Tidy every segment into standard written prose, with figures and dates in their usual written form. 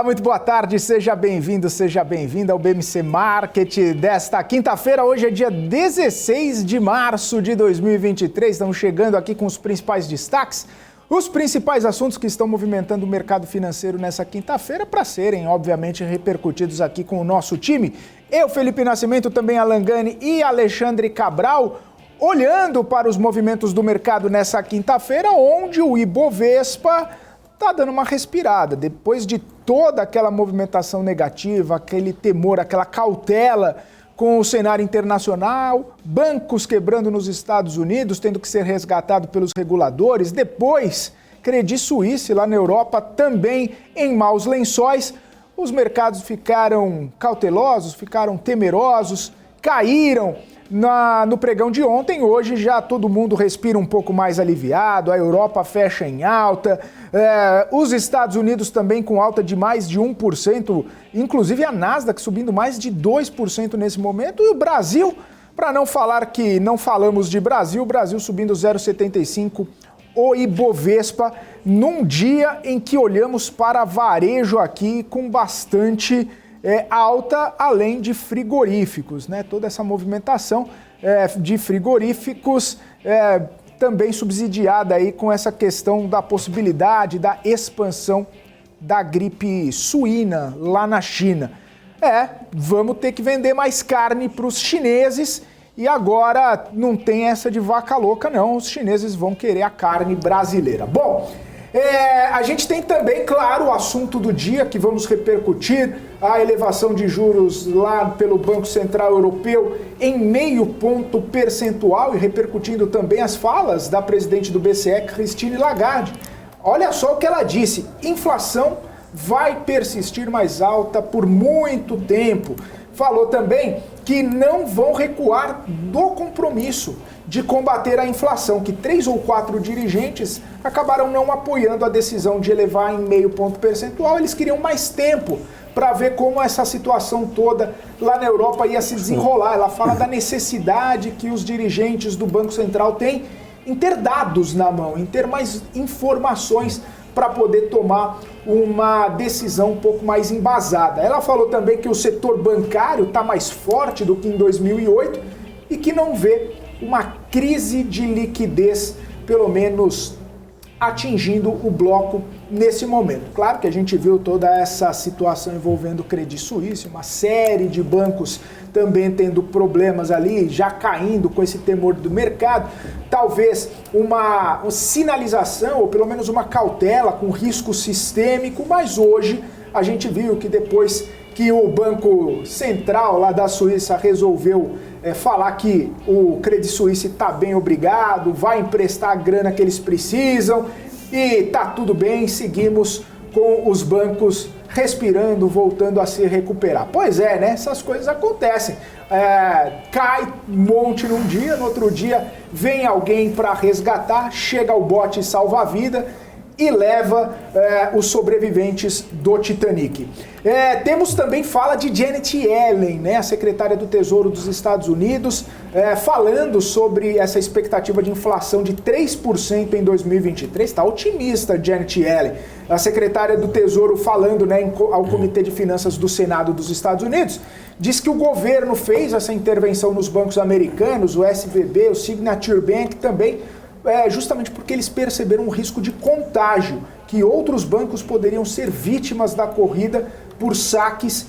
muito boa tarde, seja bem-vindo, seja bem-vinda ao BMC Market desta quinta-feira. Hoje é dia 16 de março de 2023, estamos chegando aqui com os principais destaques, os principais assuntos que estão movimentando o mercado financeiro nessa quinta-feira para serem, obviamente, repercutidos aqui com o nosso time. Eu, Felipe Nascimento, também Alan Gani e Alexandre Cabral, olhando para os movimentos do mercado nessa quinta-feira, onde o Ibovespa está dando uma respirada. Depois de toda aquela movimentação negativa, aquele temor, aquela cautela com o cenário internacional, bancos quebrando nos Estados Unidos, tendo que ser resgatado pelos reguladores, depois Credit Suisse lá na Europa também em maus lençóis, os mercados ficaram cautelosos, ficaram temerosos, caíram no pregão de ontem. Hoje já todo mundo respira um pouco mais aliviado, a Europa fecha em alta, os Estados Unidos também com alta de mais de 1%, inclusive a Nasdaq subindo mais de 2% nesse momento, e o Brasil, para não falar que não falamos de Brasil, o Brasil subindo 0,75%, o Ibovespa, num dia em que olhamos para varejo aqui com bastante alta, além de frigoríficos, né? Toda essa movimentação de frigoríficos também subsidiada aí com essa questão da possibilidade da expansão da gripe suína lá na China. Vamos ter que vender mais carne para os chineses e agora não tem essa de vaca louca não, os chineses vão querer a carne brasileira. Bom, a gente tem também, claro, o assunto do dia que vamos repercutir, a elevação de juros lá pelo Banco Central Europeu em 0,5 ponto percentual e repercutindo também as falas da presidente do BCE, Christine Lagarde. Olha só o que ela disse, inflação vai persistir mais alta por muito tempo. Falou também que não vão recuar do compromisso de combater a inflação, que 3 ou 4 dirigentes acabaram não apoiando a decisão de elevar em 0,5 ponto percentual. Eles queriam mais tempo para ver como essa situação toda lá na Europa ia se desenrolar. Ela fala da necessidade que os dirigentes do Banco Central têm em ter dados na mão, em ter mais informações para poder tomar uma decisão um pouco mais embasada. Ela falou também que o setor bancário está mais forte do que em 2008 e que não vê uma crise de liquidez, pelo menos atingindo o bloco nesse momento. Claro que a gente viu toda essa situação envolvendo o Credit Suisse, uma série de bancos também tendo problemas ali, já caindo com esse temor do mercado, talvez uma sinalização, ou pelo menos uma cautela com risco sistêmico, mas hoje a gente viu que depois que o Banco Central lá da Suíça resolveu falar que o Credit Suisse está bem obrigado, vai emprestar a grana que eles precisam e tá tudo bem, seguimos com os bancos respirando, voltando a se recuperar. Pois é, né? Essas coisas acontecem. Cai um monte num dia, no outro dia vem alguém para resgatar, chega o bote salva-vida e leva os sobreviventes do Titanic. Temos também fala de Janet Yellen, né, a secretária do Tesouro dos Estados Unidos, falando sobre essa expectativa de inflação de 3% em 2023. Está otimista Janet Yellen, a secretária do Tesouro falando, né, ao Comitê de Finanças do Senado dos Estados Unidos, diz que o governo fez essa intervenção nos bancos americanos, o SVB, o Signature Bank também, justamente porque eles perceberam um risco de contágio, que outros bancos poderiam ser vítimas da corrida por saques,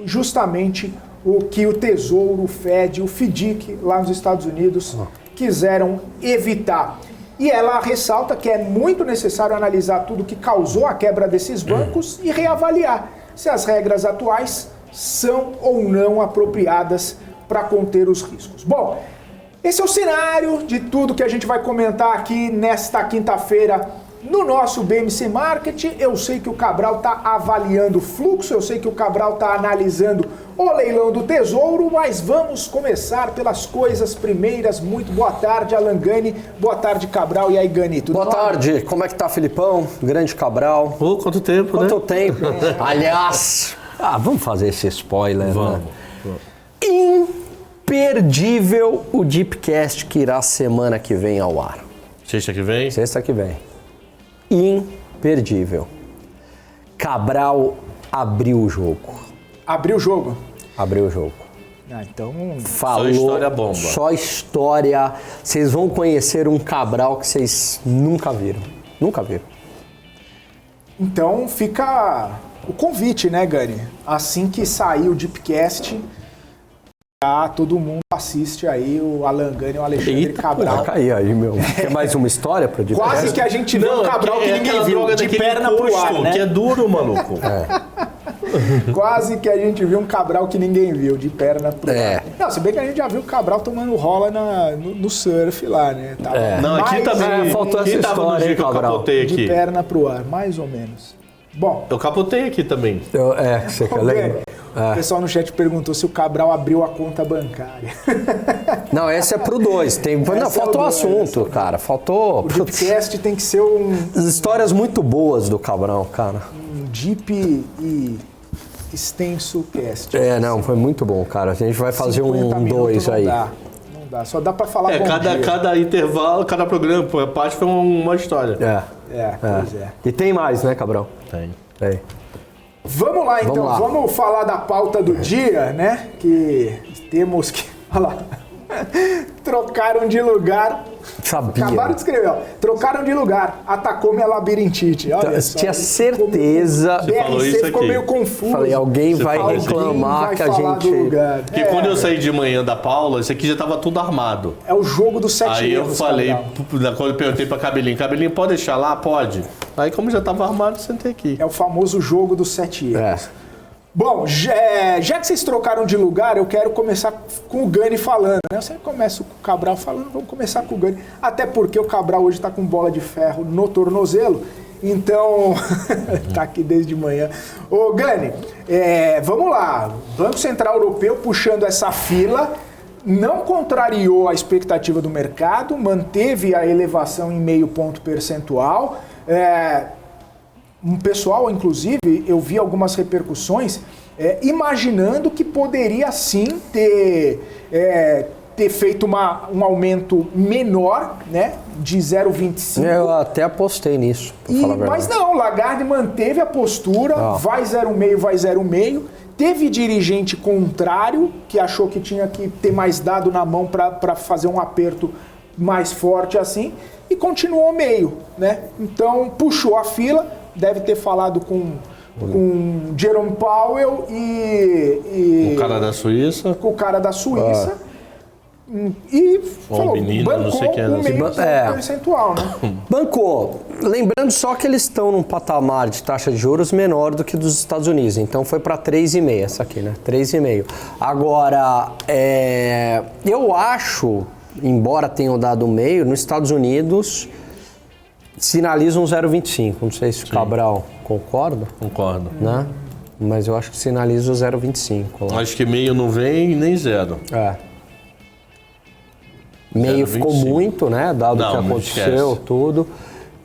justamente o que o Tesouro, o Fed, o FDIC lá nos Estados Unidos quiseram evitar. E ela ressalta que é muito necessário analisar tudo que causou a quebra desses bancos e reavaliar se as regras atuais são ou não apropriadas para conter os riscos. Bom, esse é o cenário de tudo que a gente vai comentar aqui nesta quinta-feira no nosso BMC Market. Eu sei que o Cabral está avaliando o fluxo, eu sei que o Cabral está analisando o leilão do Tesouro, mas vamos começar pelas coisas primeiras. Muito boa tarde, Alan Gani. Boa tarde, Cabral. E aí, Gani, tudo bom? Boa tarde. Como é que tá, Filipão? Grande Cabral. Quanto tempo, né? Quanto tempo. Aliás, vamos fazer esse spoiler, vamos, né? Imperdível o Deepcast que irá semana que vem ao ar. Sexta que vem? Sexta que vem. Imperdível. Cabral abriu o jogo. Abriu o jogo? Abriu o jogo. Ah, então... Falou, Só história bomba. Só história. Vocês vão conhecer um Cabral que vocês nunca viram. Nunca viram. Então fica o convite, né, Gani? Assim que sair o Deepcast, todo mundo assiste aí o Alan Gani e o Alexandre Cabral. Vai cair aí, meu. Quer mais uma história pra Deepcast? Quase que a gente vê um Cabral que ninguém viu, de perna pro ar, né? Que é duro, maluco. Quase que a gente viu um Cabral que ninguém viu, de perna pro ar. Não, se bem que a gente já viu o Cabral tomando rola no surf lá, né? Tava Não, aqui também faltou essa tava no história, dia hein, que eu Cabral? capotei de aqui. perna pro ar, mais ou menos. Bom, Eu capotei aqui também. Você quer Gani, ler? o pessoal no chat perguntou se o Cabral abriu a conta bancária. Não, esse é pro 2. Não, faltou o assunto, cara. Faltou. O Deepcast tem que ser um Histórias muito boas do Cabral, cara. Deep e extenso cast. Não, foi muito bom, cara. A gente vai fazer 50 um minutos 2 aí. Não dá, só dá pra falar bom dia. Cada intervalo, cada programa, a parte foi uma história. Pois é. E tem mais, né, Cabral? Tem. Tem. Vamos lá, então. Vamos falar da pauta do dia, né? Que temos que... Olha lá. Trocaram de lugar. Sabia. Acabaram de escrever, ó. Trocaram de lugar. Atacou-me a labirintite. Olha só. Tinha certeza. Você falou BRC isso ficou aqui. meio confuso. Falei, alguém vai falou isso aqui. reclamar Vai que a falar do gente. lugar. Porque quando eu saí de manhã da Paula, esse aqui já tava tudo armado. É o jogo dos 7 Aí eu erros, falei, Cabral. quando eu perguntei pra Cabelinho, pode deixar lá? Pode. Aí como já tava armado, eu sentei aqui. É o famoso jogo dos 7 erros. É. Bom, já que vocês trocaram de lugar, eu quero começar com o Gani falando, né? Eu sempre começo com o Cabral falando, vamos começar com o Gani. Até porque o Cabral hoje tá com bola de ferro no tornozelo, então tá aqui desde manhã. Ô Gani, vamos lá. Banco Central Europeu puxando essa fila, não contrariou a expectativa do mercado, manteve a elevação em 0,5 ponto percentual. Um pessoal, inclusive, eu vi algumas repercussões imaginando que poderia sim ter feito um aumento menor, né, de 0,25. Eu até apostei nisso, pra falar a verdade. Mas não, Lagarde manteve a postura, vai 0,5, vai 0,5. Teve dirigente contrário, que achou que tinha que ter mais dado na mão para fazer um aperto mais forte assim, e continuou meio, né? Então, puxou a fila, deve ter falado com Jerome Powell e O cara da Suíça. com o cara da Suíça. E falou, menino, não sei quem é, bancou não um sei. meio percentual, né? Bancou. Lembrando só que eles estão num patamar de taxa de juros menor do que dos Estados Unidos. Então foi para 3,5 essa aqui, né? 3,5. Agora, eu acho, embora tenham dado meio, nos Estados Unidos sinaliza um 0,25. Não sei se o Cabral concorda. Concordo. Né? Mas eu acho que sinaliza o 0,25 lá. Acho que meio não vem nem zero. Meio ficou 0,25. muito, né? Dado o que Não, aconteceu, esquece. tudo.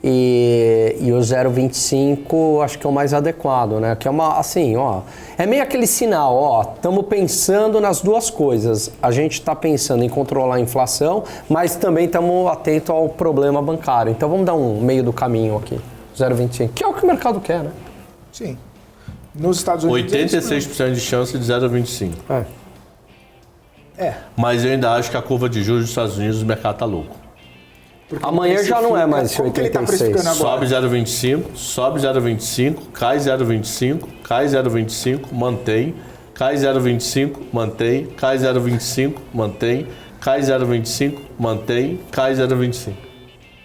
E o 0,25 acho que é o mais adequado, né? Que é uma, assim, ó... É meio aquele sinal, ó, estamos pensando nas duas coisas. A gente está pensando em controlar a inflação, mas também estamos atentos ao problema bancário. Então vamos dar um meio do caminho aqui, 0,25, que é o que o mercado quer, né? Sim. Nos Estados Unidos... 86% de chance de 0,25. Mas eu ainda acho que a curva de juros dos Estados Unidos, o mercado tá louco. Amanhã já não é mais Como que ele tá 86. precificando agora? Sobe 0,25, sobe 0,25, cai 0,25, cai 0,25, mantém, cai 0,25, mantém, cai 0,25, mantém, cai 0,25, mantém, cai 0,25.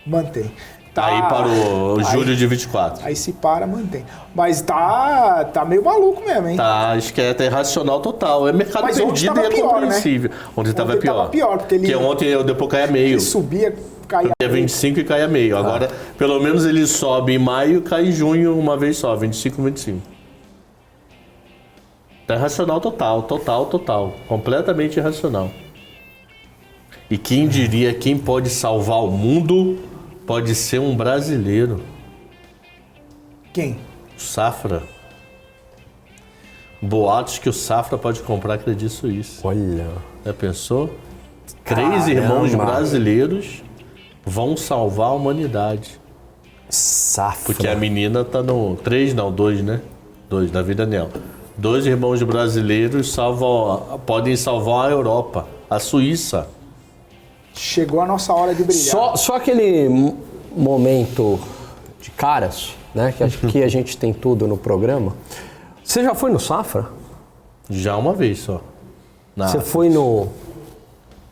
Mantém. Aí para o julho de 24. Aí se para, mantém. Mas tá meio maluco mesmo, hein? Tá, acho que é irracional total. É mercado Mas ontem perdido tava e é pior, compreensível. Ontem estava Ontem pior. tava pior, porque ele- ontem depois caía meio. Ele subia, caía... É 25 e caia meio. Agora, pelo menos ele sobe em maio e cai em junho uma vez só, 25, 25. É irracional total. Completamente irracional. E quem diria, quem pode salvar o mundo pode ser um brasileiro. Quem? O Safra. Boatos que o Safra pode comprar Credit Suisse. Olha... Já pensou? 3 irmãos brasileiros vão salvar a humanidade. Safra. Porque a menina tá no... 3 não, 2, né? 2, Davi e Daniel. 2 irmãos brasileiros podem salvar a Europa, a Suíça. Chegou a nossa hora de brilhar. Só aquele momento de caras, né? Que aqui a gente tem tudo no programa. Você já foi no Safra? Já uma vez só. Você foi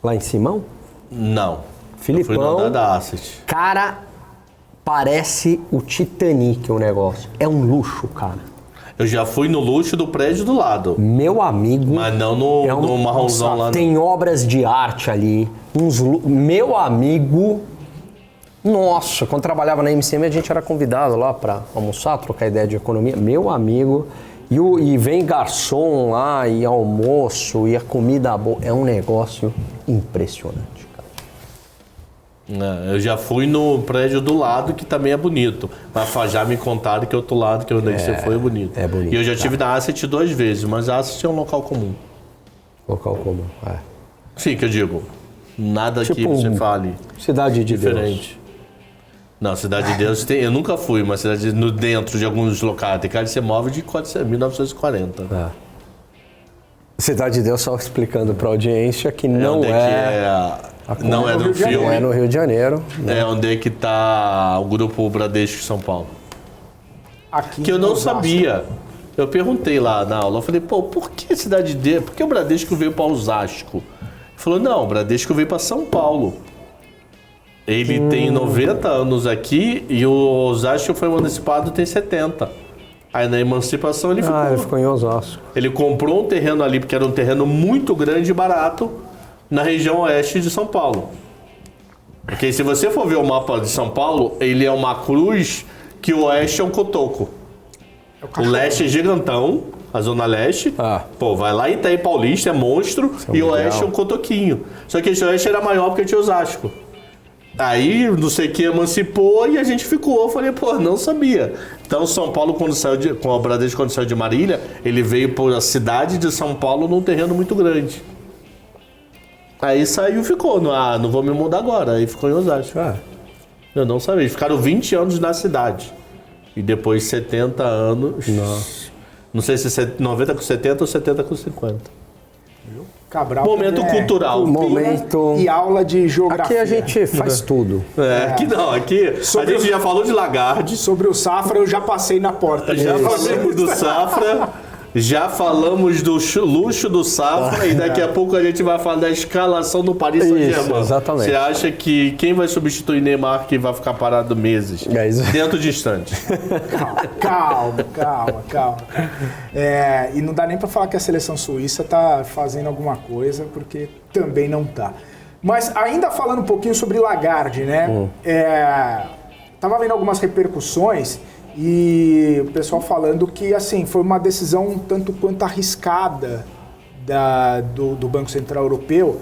lá em Simão? Não. Filipão. Eu fui no andar da Asset. Cara, parece o Titanic o negócio. É um luxo, cara. Eu já fui no luxo do prédio do lado. Meu amigo... Mas não no marronzão lá. Tem obras de arte ali. Meu amigo... Nossa, quando trabalhava na MCM a gente era convidado lá para almoçar, trocar ideia de economia. Meu amigo... E vem garçom lá, e almoço, e a comida boa. É um negócio impressionante, cara. Eu já fui no prédio do lado, que também é bonito. Mas já me contaram que outro lado, que onde você foi, é bonito. É bonito. E eu já tive na Asset 2 vezes, mas a Asset é um local comum. Local comum, Sim, que eu digo. Nada que você fale. Cidade de diferente. Deus. Não, Cidade de Deus eu nunca fui, mas dentro de alguns locais. Tem cara de ser móvel de 1940. Cidade de Deus, só explicando para a audiência que não não é do filme. Não é no Rio de Janeiro. É onde é que tá o Grupo Bradesco São Paulo. Aqui que eu não sabia. Eu perguntei lá na aula, eu falei, por que Cidade de Deus? Por que o Bradesco veio para Osasco? Ele falou, não, o Bradesco veio para São Paulo. Ele tem 90 anos aqui e o Osasco foi emancipado tem 70. Aí na emancipação ele ficou. Ele ficou em Osasco. Ele comprou um terreno ali, porque era um terreno muito grande e barato, na região oeste de São Paulo. Porque se você for ver o mapa de São Paulo, ele é uma cruz que o oeste é um cotoco. O leste é gigantão, a zona leste. Vai lá em Itaí Paulista, é monstro, e o oeste é um cotoquinho. Só que esse oeste era maior porque tinha Osasco. Aí, não sei o que, emancipou e a gente ficou. Eu falei, não sabia. Então, São Paulo, com o Bradesco, quando saiu de Marília, ele veio para a cidade de São Paulo num terreno muito grande. Aí saiu e ficou. Não vou me mudar agora. Aí ficou em Osasco. Eu não sabia. Eles ficaram 20 anos na cidade. E depois 70 anos... Não sei se é 90 com 70 ou 70 com 50. Cabral momento cultural. Momento... E aula de geografia. Aqui a gente faz tudo. Aqui não, aqui a gente já falou de Lagarde. Sobre o Safra eu já passei na porta. Já falamos do Safra, já falamos do luxo do Safra e daqui a pouco a gente vai falar da escalação do Paris Saint-Germain. Exatamente. Você acha que quem vai substituir Neymar que vai ficar parado meses? Dentro de instantes. Calma. E não dá nem para falar que a seleção suíça tá fazendo alguma coisa, porque também não tá. Mas ainda falando um pouquinho sobre Lagarde, né? Tava vendo algumas repercussões e o pessoal falando que assim foi uma decisão um tanto quanto arriscada do Banco Central Europeu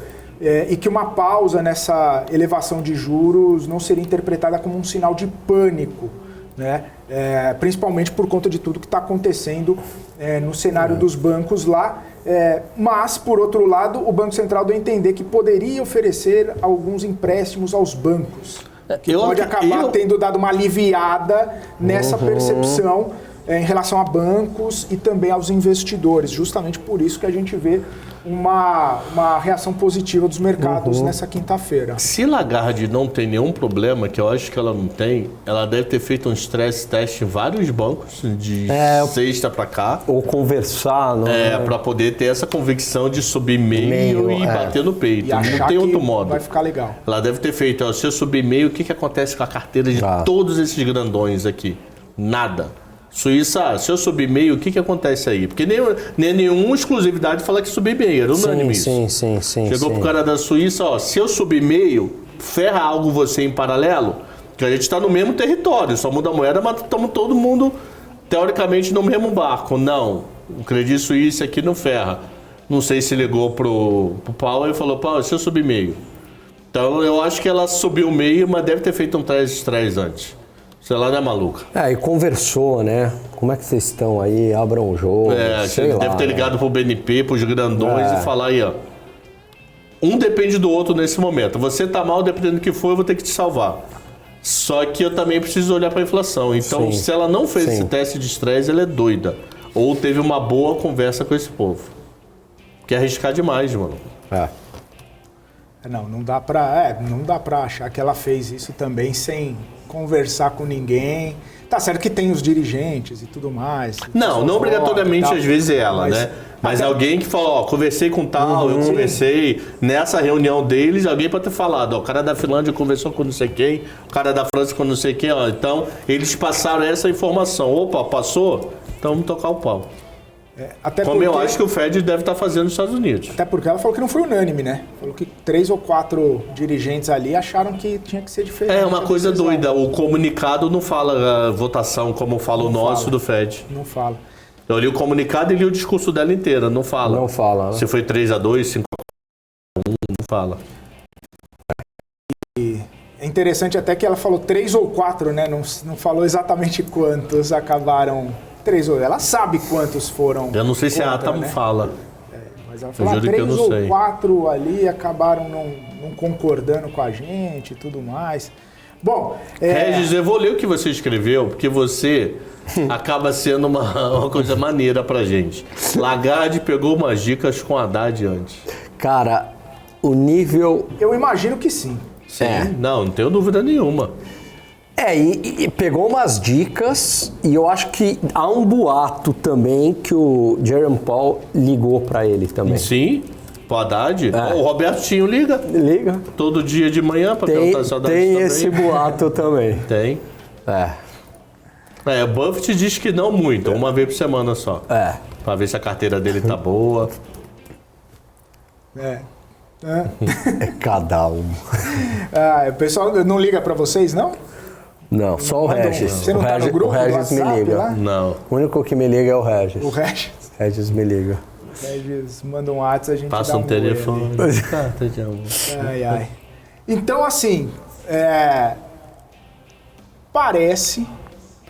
e que uma pausa nessa elevação de juros não seria interpretada como um sinal de pânico, né? Principalmente por conta de tudo que está acontecendo no cenário dos bancos lá. Mas, por outro lado, o Banco Central deu a entender que poderia oferecer alguns empréstimos aos bancos. Que pode acabar tendo dado uma aliviada nessa percepção em relação a bancos e também aos investidores. Justamente por isso que a gente vê uma reação positiva dos mercados nessa quinta-feira. Se Lagarde não tem nenhum problema, que eu acho que ela não tem, ela deve ter feito um stress test em vários bancos de sexta para cá. Ou conversar, não é? Para poder ter essa convicção de subir meio e bater no peito. E achar não tem outro que modo. Vai ficar legal. Ela deve ter feito, se eu subir meio, o que acontece com a carteira de todos esses grandões aqui? Nada. Suíça, se eu subir meio, o que acontece aí? Porque nem nenhuma exclusividade fala que subir meio, era unânime isso. Sim. Chegou pro cara da Suíça, se eu subir meio, ferra algo você em paralelo, que a gente está no mesmo território, só muda a moeda, mas estamos todo mundo, teoricamente, no mesmo barco. Não, o Credit Suisse aqui não ferra. Não sei se ligou pro Paulo e falou, Paulo, se eu subir meio. Então, eu acho que ela subiu meio, mas deve ter feito um trás antes. Sei lá, não é maluca. E conversou, né? Como é que vocês estão aí? Abram o jogo. Deve ter ligado pro BNP, pros grandões e falar aí, um depende do outro nesse momento. Você tá mal, dependendo do que for, eu vou ter que te salvar. Só que eu também preciso olhar pra inflação. Então, se ela não fez esse teste de estresse, ela é doida. ou teve uma boa conversa com esse povo. Que é arriscar demais, mano. Não dá pra achar que ela fez isso também sem conversar com ninguém. Tá certo que tem os dirigentes e tudo mais. Não obrigatoriamente às vezes é ela, né? Mas alguém que falou, ó, conversei com tal, eu conversei. Nessa reunião deles, alguém pode ter falado, ó, o cara da Finlândia conversou com não sei quem, o cara da França com não sei quem, ó. Então, eles passaram essa informação. Opa, passou? Então vamos tocar o pau. Como eu acho que o Fed deve estar fazendo nos Estados Unidos. Até porque ela falou que não foi unânime, né? Falou que 3 ou 4 dirigentes ali acharam que tinha que ser diferente. É uma coisa doida. O comunicado não fala a votação como fala o nosso do Fed. Não fala. Eu li o comunicado e li o discurso dela inteira. Não fala. Não fala. Se foi 3-2, 5-1, não fala. E é interessante até que ela falou 3 ou 4, né? Não falou exatamente quantos acabaram... 3 ou... Ela sabe quantos foram. Eu não sei se a ata né? fala. Mas ela falou 3 ou 4 ali acabaram não concordando com a gente e tudo mais. Bom... Regis, eu vou ler o que você escreveu, porque você acaba sendo uma coisa maneira pra gente. Lagarde pegou umas dicas com Haddad antes. Cara, o nível... Eu imagino que sim. Sim, não tenho dúvida nenhuma. E pegou umas dicas e eu acho que há um boato também que o Jerome Powell ligou pra ele também. Sim, pro Haddad. O Robertinho liga. Liga. Todo dia de manhã pra perguntar se o Haddad tem também. Esse boato também. Tem. O Buffett diz que não muito, uma vez por semana só. Pra ver se a carteira dele tá boa. É cada um. O pessoal não liga pra vocês, não? Não, só o Regis. Você não tá no grupo o Regis me liga. Lá? Não. O único que me liga é o Regis. O Regis? Regis me liga. Regis manda um WhatsApp, a gente passa dá um telefone. Ai. Então, assim, parece,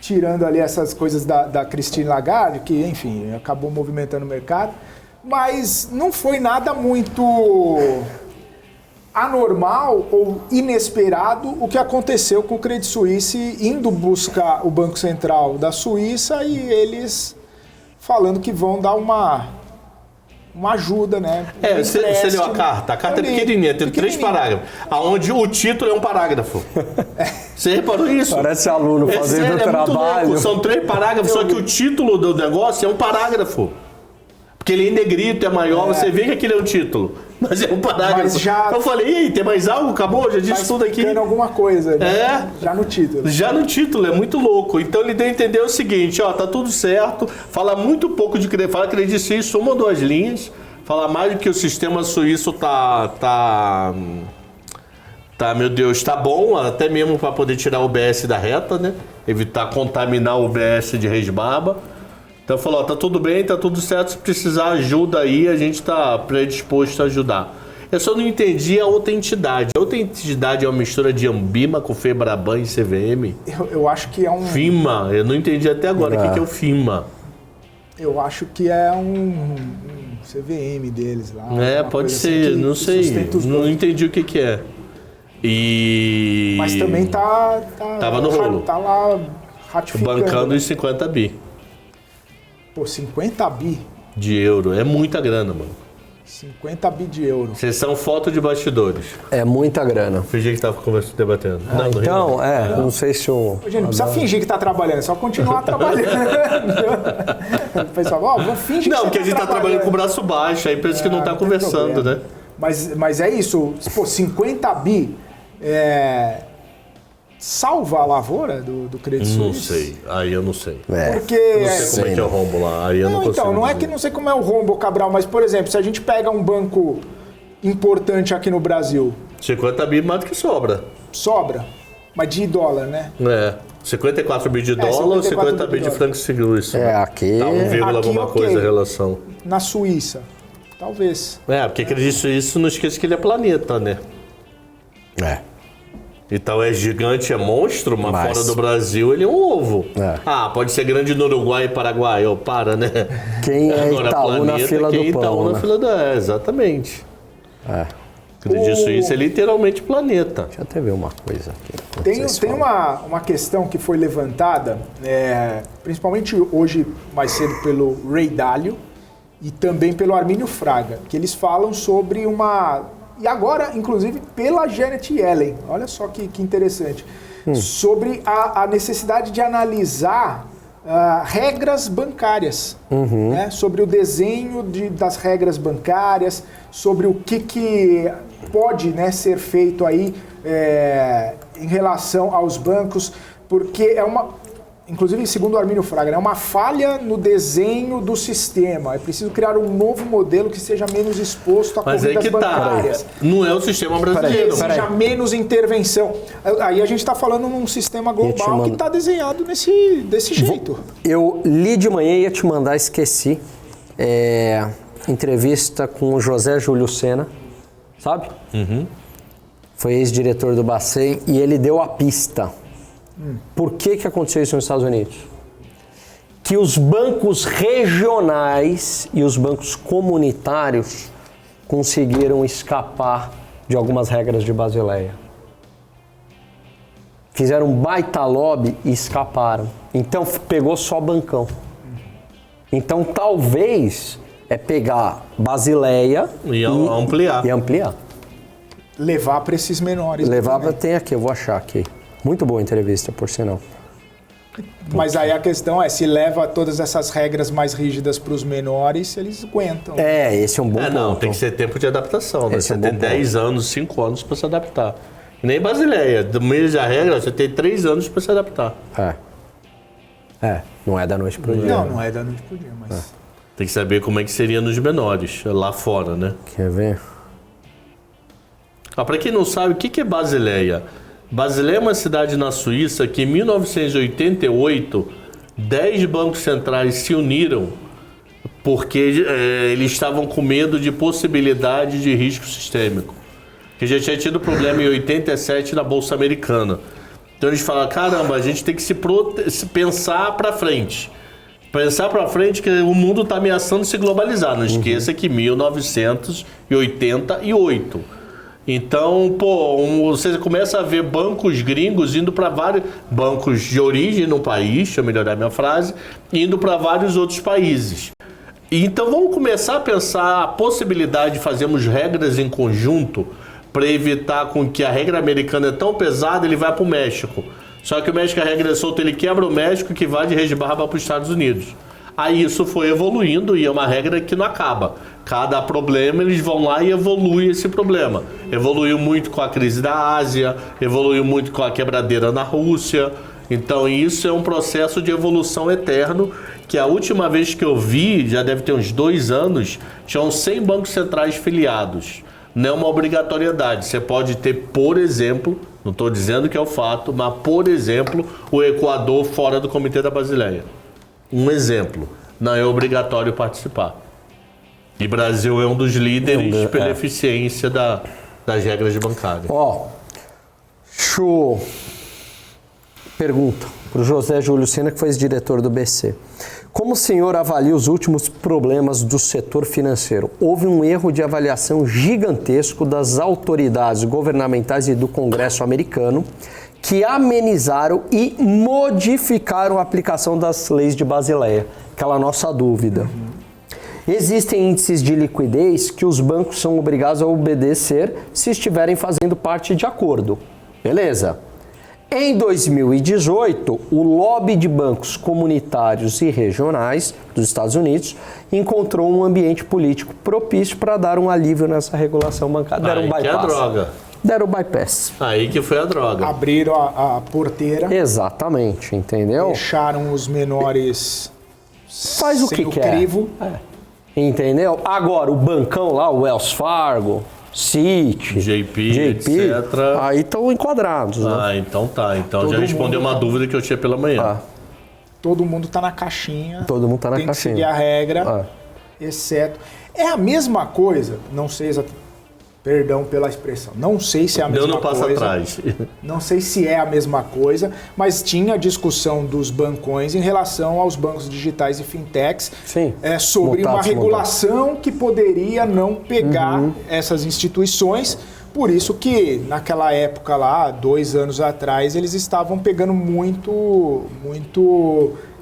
tirando ali essas coisas da Christine Lagarde, que, enfim, acabou movimentando o mercado, mas não foi nada muito anormal ou inesperado o que aconteceu com o Credit Suisse indo buscar o Banco Central da Suíça e eles falando que vão dar uma ajuda, né? Você leu a carta? A carta é pequenininha, tem 3 parágrafos, onde o título é um parágrafo. Você reparou isso? Parece aluno fazendo trabalho. Louco. São 3 parágrafos, só que o título do negócio é um parágrafo. Porque ele é em negrito, é maior, você vê que aquele é um título. Mas é um parágrafo. Eu falei, tem mais algo? Acabou? Já disse tudo aqui. Tem alguma coisa, né? Já no título. Já no título, é muito louco. Então ele deu a entender o seguinte, tá tudo certo, fala muito pouco de crédito, fala Credit Suisse, uma ou 2 linhas, fala mais do que o sistema suíço tá, meu Deus, tá bom, até mesmo para poder tirar o UBS da reta, né? Evitar contaminar o UBS de resbaba. Então falou, tá tudo bem, tá tudo certo, se precisar ajuda aí, a gente tá predisposto a ajudar. Eu só não entendi a outra entidade. A outra entidade é uma mistura de Ambima com Febraban e CVM? Eu acho que é um... FIMA, eu não entendi até agora o que é o FIMA. Eu acho que é um CVM deles lá. Pode ser, assim não sei, não entendi o que é. Mas também tava no rolo. Tá lá ratificando. Bancando os 50 bi. Pô, 50 bi? De euro, é muita grana, mano. 50 bi de euro. Sessão foto de bastidores. É muita grana. Fingi que tava debatendo. Não sei se o... Gente, não precisa fingir que tá trabalhando, é só continuar trabalhando. O pessoal, vamos fingir que porque a gente tá trabalhando com o braço baixo, aí pensa que não tá conversando, né? Mas é isso, pô, 50 bi salva a lavoura do Credit Suisse? Não sei, aí eu não sei. Porque... Eu não sei como é que é o rombo lá, aí eu não consigo então, não é dizer. que não sei como é o rombo, Cabral, mas, por exemplo, se a gente pega um banco importante aqui no Brasil... 50 bi mais do que sobra. Sobra? Mas de dólar, né? 54 bi de dólar ou 50 bi de franco suíço? Aqui... Tá 1, alguma coisa a relação. Na Suíça, talvez. Porque Credit Suisse, não esqueça que ele é planeta, né? Então é gigante, é monstro, mas fora do Brasil ele é um ovo. Pode ser grande no Uruguai e Paraguai, para, né? Quem é Itaú na fila do pão, na fila do... exatamente. Credit Suisse é literalmente planeta. Deixa eu até ver uma coisa aqui. Tem uma questão que foi levantada, principalmente hoje mais cedo pelo Ray Dalio e também pelo Armínio Fraga, que eles falam sobre e agora, inclusive, pela Janet Yellen, olha só que interessante, sobre a necessidade de analisar regras bancárias, né? Sobre o desenho das regras bancárias, sobre o que pode, né, ser feito aí em relação aos bancos, porque inclusive segundo o Armínio Fraga, é uma falha no desenho do sistema. É preciso criar um novo modelo que seja menos exposto a corridas bancárias. Não é o sistema brasileiro. Que seja menos intervenção. Aí a gente está falando num sistema global que está desenhado desse jeito. Eu li de manhã e ia te mandar, esqueci. Entrevista com o José Júlio Sena, sabe? Foi ex-diretor do Bacen e ele deu a pista. Por que aconteceu isso nos Estados Unidos? Que os bancos regionais e os bancos comunitários conseguiram escapar de algumas regras de Basileia. Fizeram um baita lobby e escaparam. Então pegou só bancão. Então talvez pegar Basileia e ampliar. Levar para esses menores. Tem aqui, eu vou achar aqui. Muito boa entrevista, por sinal. Mas aí a questão é, se leva todas essas regras mais rígidas para os menores, eles aguentam. Esse é um bom ponto. Não, tem que ser tempo de adaptação, né? Você tem 10 anos, 5 anos para se adaptar. E nem Basileia, do meio da regra, você tem 3 anos para se adaptar. Não é da noite pro dia. Não é da noite pro dia, mas... Tem que saber como é que seria nos menores, lá fora, né? Quer ver? Para quem não sabe, o que é Basileia? Basileia é uma cidade na Suíça que em 1988, 10 bancos centrais se uniram porque eles estavam com medo de possibilidade de risco sistêmico. Que já tinha tido problema em 87 na Bolsa Americana. Então eles falaram, caramba, a gente tem que se pensar para frente. Pensar para frente que o mundo está ameaçando se globalizar. Não esqueça que 1988... Então, você começa a ver bancos gringos indo para vários bancos de origem no país, deixa eu melhorar minha frase, indo para vários outros países. Então, vamos começar a pensar a possibilidade de fazermos regras em conjunto para evitar com que a regra americana é tão pesada, ele vai para o México. Só que o México, a regra é solta, ele quebra o México que vai de resbarba para os Estados Unidos. Aí isso foi evoluindo e é uma regra que não acaba. Cada problema eles vão lá e evoluem esse problema. Evoluiu muito com a crise da Ásia, evoluiu muito com a quebradeira na Rússia. Então isso é um processo de evolução eterno que a última vez que eu vi, já deve ter uns 2 anos, tinham 100 bancos centrais filiados. Não é uma obrigatoriedade. Você pode ter, por exemplo, não estou dizendo que é o fato, mas por exemplo, o Equador fora do Comitê da Basileia. Um exemplo, não é obrigatório participar. E o Brasil é um dos líderes pela eficiência das regras bancárias. Pergunta para o José Júlio Sena, que foi ex-diretor do BC. Como o senhor avalia os últimos problemas do setor financeiro? Houve um erro de avaliação gigantesco das autoridades governamentais e do Congresso americano que amenizaram e modificaram a aplicação das leis de Basileia. Aquela nossa dúvida. Existem índices de liquidez que os bancos são obrigados a obedecer se estiverem fazendo parte de acordo. Beleza. Em 2018, o lobby de bancos comunitários e regionais dos Estados Unidos encontrou um ambiente político propício para dar um alívio nessa regulação bancária. Deram um bypass. Que é a droga. Deram o bypass. Aí que foi a droga. Abriram a porteira. Exatamente, entendeu? Deixaram os menores Faz o que sem o quer. crivo. Entendeu? Agora, o bancão lá, o Wells Fargo, Citi, JP, etc. Aí estão enquadrados, né? Então tá. Então já respondeu uma dúvida que eu tinha pela manhã. Todo mundo tá na caixinha. Todo mundo tá na tem caixinha. Tem que seguir a regra, exceto... É a mesma coisa, não sei exatamente... Perdão pela expressão. Não sei se é a mesma coisa. Deu no passo atrás. Não sei se é a mesma coisa, mas tinha a discussão dos bancões em relação aos bancos digitais e fintechs. Sim. Sobre uma regulação que poderia não pegar essas instituições, Por isso que naquela época lá, 2 anos atrás, eles estavam pegando muito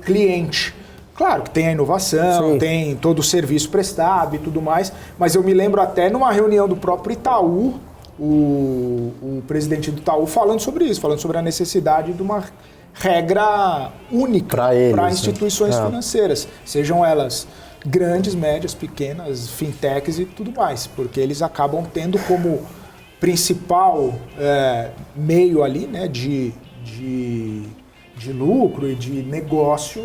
cliente. Claro que tem a inovação, Sim. tem todo o serviço prestado e tudo mais, mas eu me lembro até numa reunião do próprio Itaú, o presidente do Itaú falando sobre isso, falando sobre a necessidade de uma regra única para instituições financeiras, sejam elas grandes, médias, pequenas, fintechs e tudo mais, porque eles acabam tendo como principal meio ali, né, de lucro e de negócio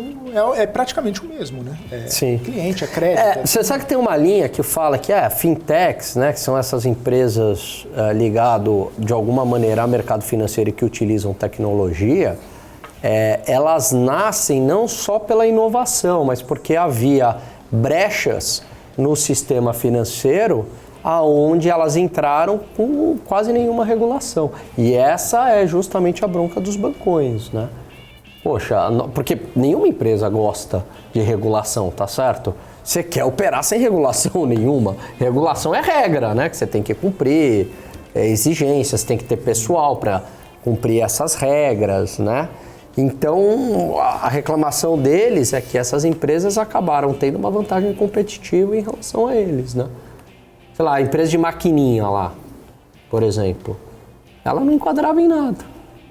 é praticamente o mesmo, né? Sim. Cliente, crédito. Você sabe que tem uma linha que fala que fintechs, né, que são essas empresas ligadas de alguma maneira ao mercado financeiro e que utilizam tecnologia, elas nascem não só pela inovação, mas porque havia brechas no sistema financeiro aonde elas entraram com quase nenhuma regulação. E essa é justamente a bronca dos bancões, né? Poxa, porque nenhuma empresa gosta de regulação, tá certo? Você quer operar sem regulação nenhuma. Regulação é regra, né? Que você tem que cumprir, exigências, tem que ter pessoal para cumprir essas regras, né? Então, a reclamação deles é que essas empresas acabaram tendo uma vantagem competitiva em relação a eles, né? Sei lá, a empresa de maquininha lá, por exemplo, ela não enquadrava em nada,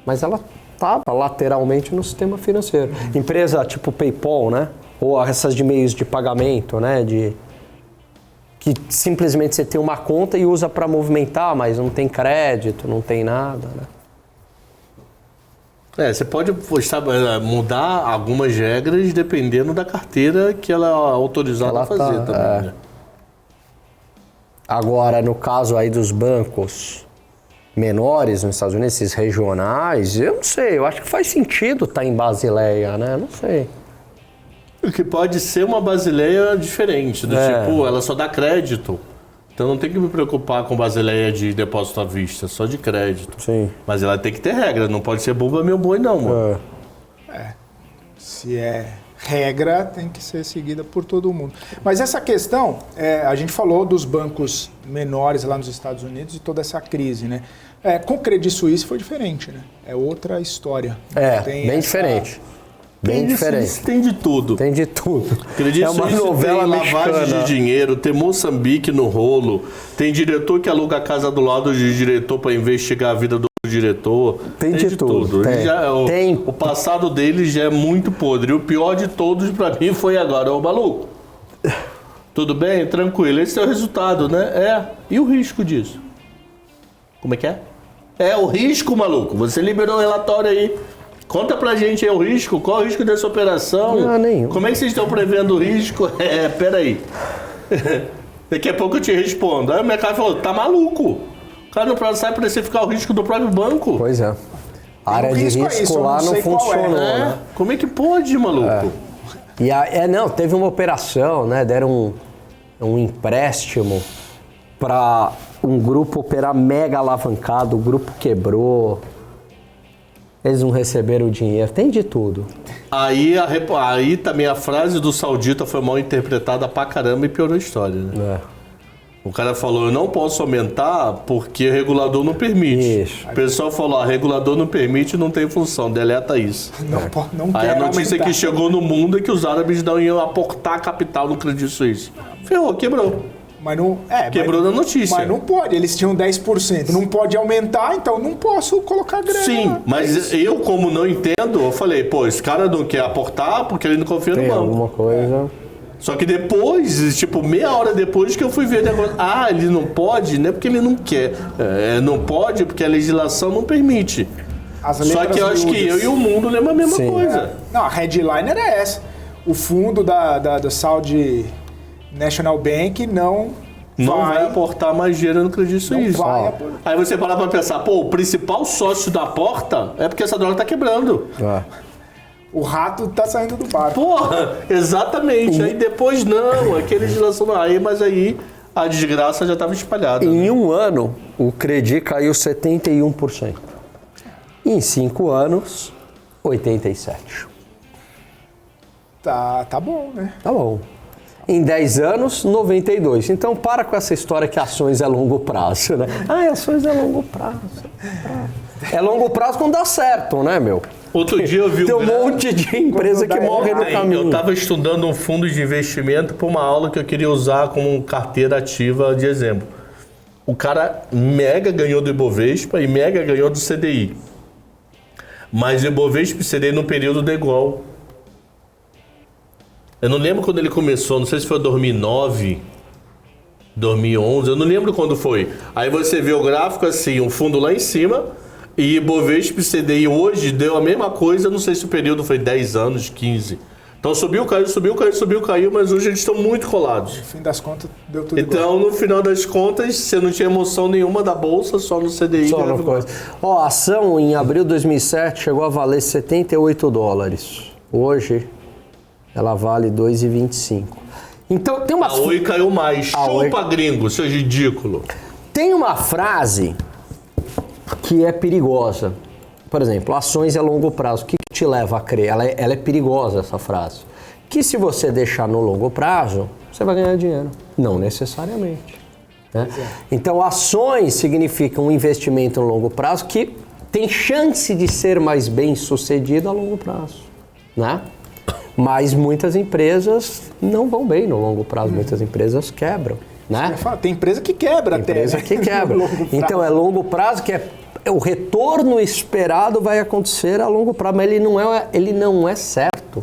mas ela estava lateralmente no sistema financeiro. Empresa tipo PayPal, né? Ou essas de meios de pagamento, né? Que simplesmente você tem uma conta e usa para movimentar, mas não tem crédito, não tem nada, né? Você pode mudar algumas regras dependendo da carteira que ela é autorizada a fazer também, né? Agora, no caso aí dos bancos menores nos Estados Unidos, esses regionais, eu não sei, eu acho que faz sentido estar em Basileia, né? Não sei. O que pode ser uma Basileia diferente, do tipo, ela só dá crédito. Então não tem que me preocupar com Basileia de depósito à vista, só de crédito. Sim. Mas ela tem que ter regra, não pode ser bomba meu boi não, mano. Se é regra, tem que ser seguida por todo mundo. Mas essa questão, a gente falou dos bancos menores lá nos Estados Unidos e toda essa crise, né? Com o Credit Suisse foi diferente, né? É outra história. Bem diferente. Bem diferente. Tem de tudo. Tem de tudo. Acredito, é uma novela tem mexicana. Lavagem de dinheiro, tem Moçambique no rolo, tem diretor que aluga a casa do lado de diretor para investigar a vida do diretor. Tem de tudo. O passado dele já é muito podre. O pior de todos para mim foi agora. Ô, maluco, tudo bem? Tranquilo. Esse é o resultado, né? E o risco disso? Como é que é? O risco, maluco. Você liberou o relatório aí. Conta pra gente aí o risco, qual é o risco dessa operação? Não, nenhum. Como é que vocês estão prevendo o risco? Peraí. Daqui a pouco eu te respondo. Aí o mercado falou, tá maluco? O cara não sabe precificar o risco do próprio banco. Pois é. A área de risco lá não funcionou, né? Como é que pode, maluco? Teve uma operação, né? Deram um empréstimo para um grupo operar mega alavancado, o grupo quebrou. Eles não receberam o dinheiro, tem de tudo. Aí também a frase do saudita foi mal interpretada pra caramba e piorou a história, né? O cara falou, eu não posso aumentar porque o regulador não permite. Isso. O pessoal falou, regulador não permite, não tem função, deleta isso. Não Aí a notícia que chegou no mundo é que os árabes não iam aportar capital no Credit Suisse. Ferrou, quebrou. Mas não, quebrou na notícia. Mas não pode, eles tinham 10%. Não pode aumentar, então não posso colocar grana. Sim, mas eu, como não entendo, eu falei, esse cara não quer aportar porque ele não confia no banco. Alguma coisa. Só que depois, tipo, meia hora depois que eu fui ver o negócio, ele não pode, não é porque ele não quer. Não pode porque a legislação não permite. Só que eu acho que eu e o mundo lembram a mesma coisa. Não, a headline era essa. O fundo da Saudi National Bank não vai aportar mais dinheiro no Credit Suisse. Aí você para pra pensar, o principal sócio da porta é porque essa droga tá quebrando. O rato tá saindo do barco. Exatamente. Aí depois que a legislação não. Mas aí a desgraça já estava espalhada. Em um ano, o Credit caiu 71%. Em 5 anos, 87%. Tá bom, né? Tá bom. em 10 anos, 92. Então, para com essa história que ações é longo prazo, né? Ações é longo prazo. É longo prazo quando dá certo, né, meu? Outro dia eu vi Tem um monte de empresa que morre no caminho. Eu estava estudando um fundo de investimento para uma aula que eu queria usar como carteira ativa de exemplo. O cara mega ganhou do Ibovespa e mega ganhou do CDI. Mas o Ibovespa e CDI no período da igual. Eu não lembro quando ele começou, não sei se foi 2009, 2011, eu não lembro quando foi. Aí você vê o gráfico assim, um fundo lá em cima, e Ibovespa e CDI hoje deu a mesma coisa, não sei se o período foi 10 anos, 15. Então subiu, caiu, mas hoje eles estão muito colados. No fim das contas, deu tudo então, igual. No final das contas, você não tinha emoção nenhuma da Bolsa, só no CDI. Só uma coisa. A ação em abril de 2007 chegou a valer 78 dólares. Hoje, ela vale 2,25. Então, tem uma... A Oi caiu mais. Chupa, gringo, seu ridículo. Tem uma frase que é perigosa. Por exemplo, ações a longo prazo. O que te leva a crer? Ela é perigosa, essa frase. Que se você deixar no longo prazo, você vai ganhar dinheiro. Não necessariamente. Né? Então, ações significam um investimento a longo prazo que tem chance de ser mais bem sucedido a longo prazo. Né? Mas muitas empresas não vão bem no longo prazo. Muitas empresas quebram. Né? Tem empresa que quebra até. Tem empresa que quebra. Então, é longo prazo que o retorno esperado vai acontecer a longo prazo, mas ele não é certo.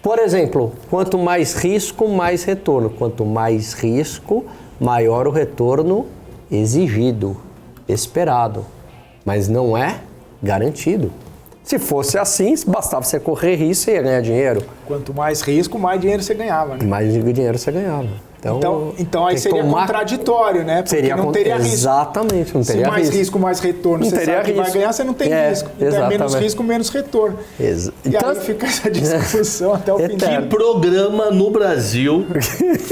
Por exemplo, quanto mais risco, mais retorno. Quanto mais risco, maior o retorno exigido, esperado. Mas não é garantido. Se fosse assim, bastava você correr risco, você ia ganhar dinheiro. Quanto mais risco, mais dinheiro você ganhava. Né? Mais dinheiro você ganhava. Então aí seria contraditório, né? Porque não teria risco. Exatamente, não teria risco. Se mais risco, mais retorno, não você sabe que vai ganhar, você não tem risco. Então é menos risco, menos retorno. E aí fica essa discussão até o fim. Que programa no Brasil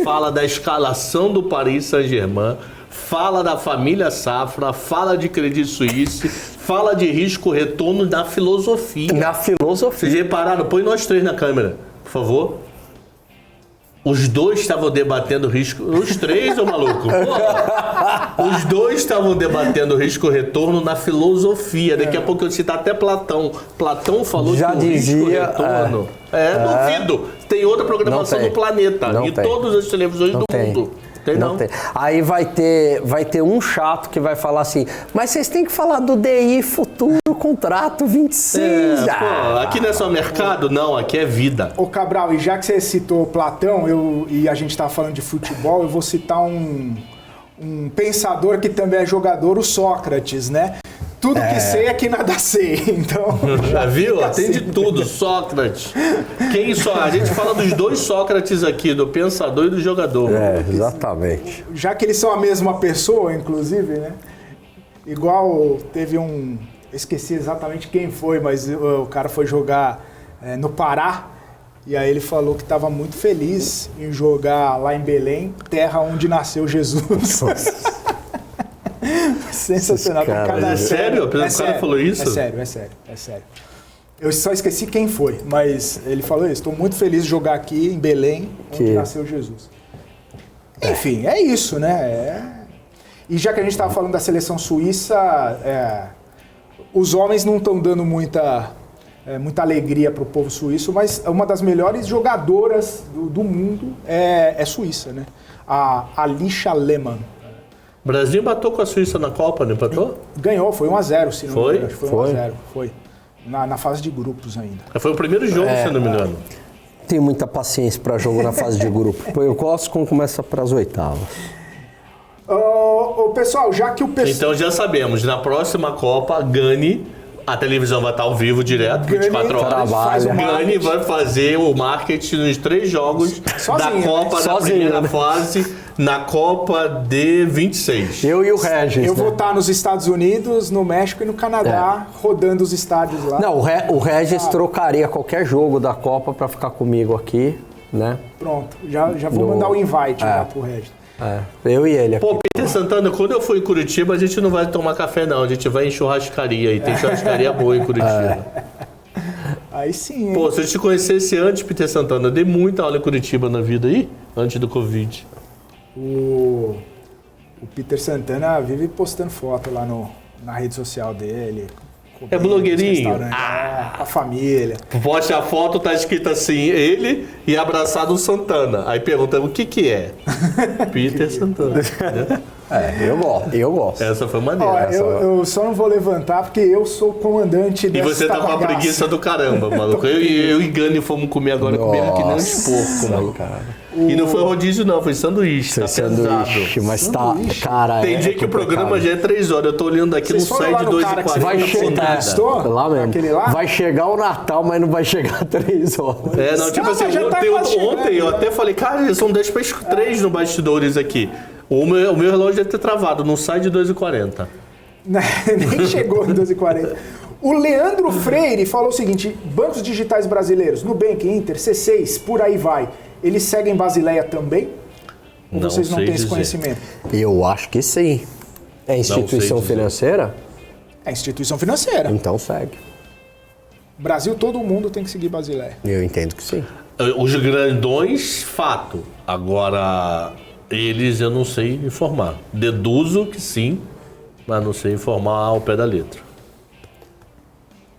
fala da escalação do Paris Saint-Germain, fala da família Safra, fala de Credit Suisse, fala de risco-retorno na filosofia. Na filosofia. Vocês repararam? Põe nós três na câmera, por favor. Os dois estavam debatendo risco... Os três, ô maluco. Os dois estavam debatendo risco-retorno na filosofia. Daqui a pouco eu citar até Platão. Platão falou já que o risco-retorno... duvido. Tem outra programação no planeta. Em todas as televisões do mundo. Não tem. Aí vai ter um chato que vai falar assim, mas vocês têm que falar do DI futuro contrato 26. Aqui não é só mercado? Não, aqui é vida. Ô Cabral, e já que você citou Platão, e a gente estava falando de futebol, eu vou citar um pensador que também é jogador, o Sócrates, né? Tudo que sei é que nada sei, então... Já viu? Tem de tudo, Sócrates. Quem só? A gente fala dos dois Sócrates aqui, do pensador e do jogador. Exatamente. Já que eles são a mesma pessoa, inclusive, né? Igual teve um... Esqueci exatamente quem foi, mas o cara foi jogar no Pará, e aí ele falou que estava muito feliz em jogar lá em Belém, terra onde nasceu Jesus. Sensacional. É sério? O cara falou isso? É sério. Eu só esqueci quem foi, mas ele falou isso. Estou muito feliz de jogar aqui em Belém, onde nasceu Jesus. Enfim, é isso, né? E já que a gente estava falando da seleção suíça, os homens não estão dando muita alegria para o povo suíço, mas uma das melhores jogadoras do mundo é suíça, né? A Alicia Lehmann. O Brasil empatou com a Suíça na Copa, não empatou? Ganhou, foi 1-0, se não me engano. Foi 1-0, foi. Na fase de grupos ainda. Foi o primeiro jogo, se não me engano. Tenho muita paciência para jogo na fase de grupo. Eu gosto quando começa para as oitavas. Pessoal, já que o pessoal... Então já sabemos, na próxima Copa, Gani, a televisão vai estar ao vivo direto, 24 horas. Gani vai fazer o marketing nos 3 jogos da Copa da primeira fase, na Copa de 26. Eu e o Regis. Eu vou estar nos Estados Unidos, no México e no Canadá, rodando os estádios lá. Não, o Regis trocaria qualquer jogo da Copa para ficar comigo aqui, né? Pronto, já vou mandar o invite lá pro Regis. Eu e ele aqui. Pô, Peter Santana, quando eu for em Curitiba, a gente não vai tomar café não, a gente vai em churrascaria, e tem churrascaria boa em Curitiba. Aí sim, hein? Pô, se eu te conhecesse antes, Peter Santana, eu dei muita aula em Curitiba na vida aí. antes do Covid. O Peter Santana vive postando foto lá na rede social dele. É blogueirinho? Com a família. Posta a foto, tá escrito assim, ele e abraçado o Santana. Aí pergunta, o que é? Peter Santana. Eu gosto. Essa foi maneira. Eu só não vou levantar porque eu sou o comandante dessa E você tá com a preguiça do caramba, maluco. Eu e Gani fomos comer agora, comendo que nem uns porcos, maluco. Cara. E não foi rodízio não, foi sanduíche, tá sanduíche, pesado. mas sanduíche. Cara, Tem dia que o programa já é 3 horas, eu tô olhando aqui, Vocês não sai de 2h40. Vai chegar, lá mesmo. Lá? Vai chegar o Natal, mas não vai chegar 3 horas. Não, tipo assim, ontem eu até falei, cara, são 10 para 3 no bastidores aqui. O meu relógio deve ter travado, não sai de 2h40. Nem chegou em 12h40. O Leandro Freire falou o seguinte, bancos digitais brasileiros, Nubank, Inter, C6, por aí vai, eles seguem Basileia também? Ou Não vocês não sei têm esse dizer. conhecimento? Eu acho que sim. É instituição dizer. financeira? É instituição financeira. Então segue. Brasil, todo mundo tem que seguir Basileia. Eu entendo que sim. Os grandões, fato. Agora, eles eu não sei informar. Deduzo que sim, mas não sei informar ao pé da letra.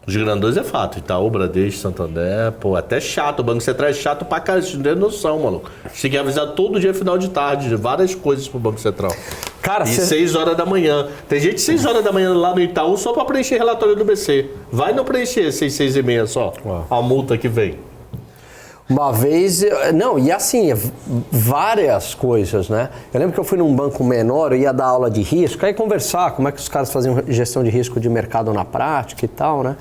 Os grandões é fato. Itaú, Bradesco, Santander, pô, até chato. O Banco Central é chato pra caralho, você não tem noção, maluco. Você tem que avisar todo dia, final de tarde, de várias coisas pro Banco Central. Cara, E 6 horas da manhã. Tem gente 6 horas da manhã lá no Itaú só pra preencher relatório do BC. Vai não preencher 6 e meia só. A multa que vem. Uma vez, não, e assim, várias coisas, né? Eu lembro que eu fui num banco menor, eu ia dar aula de risco, aí conversar como é que os caras faziam gestão de risco de mercado na prática e tal, né?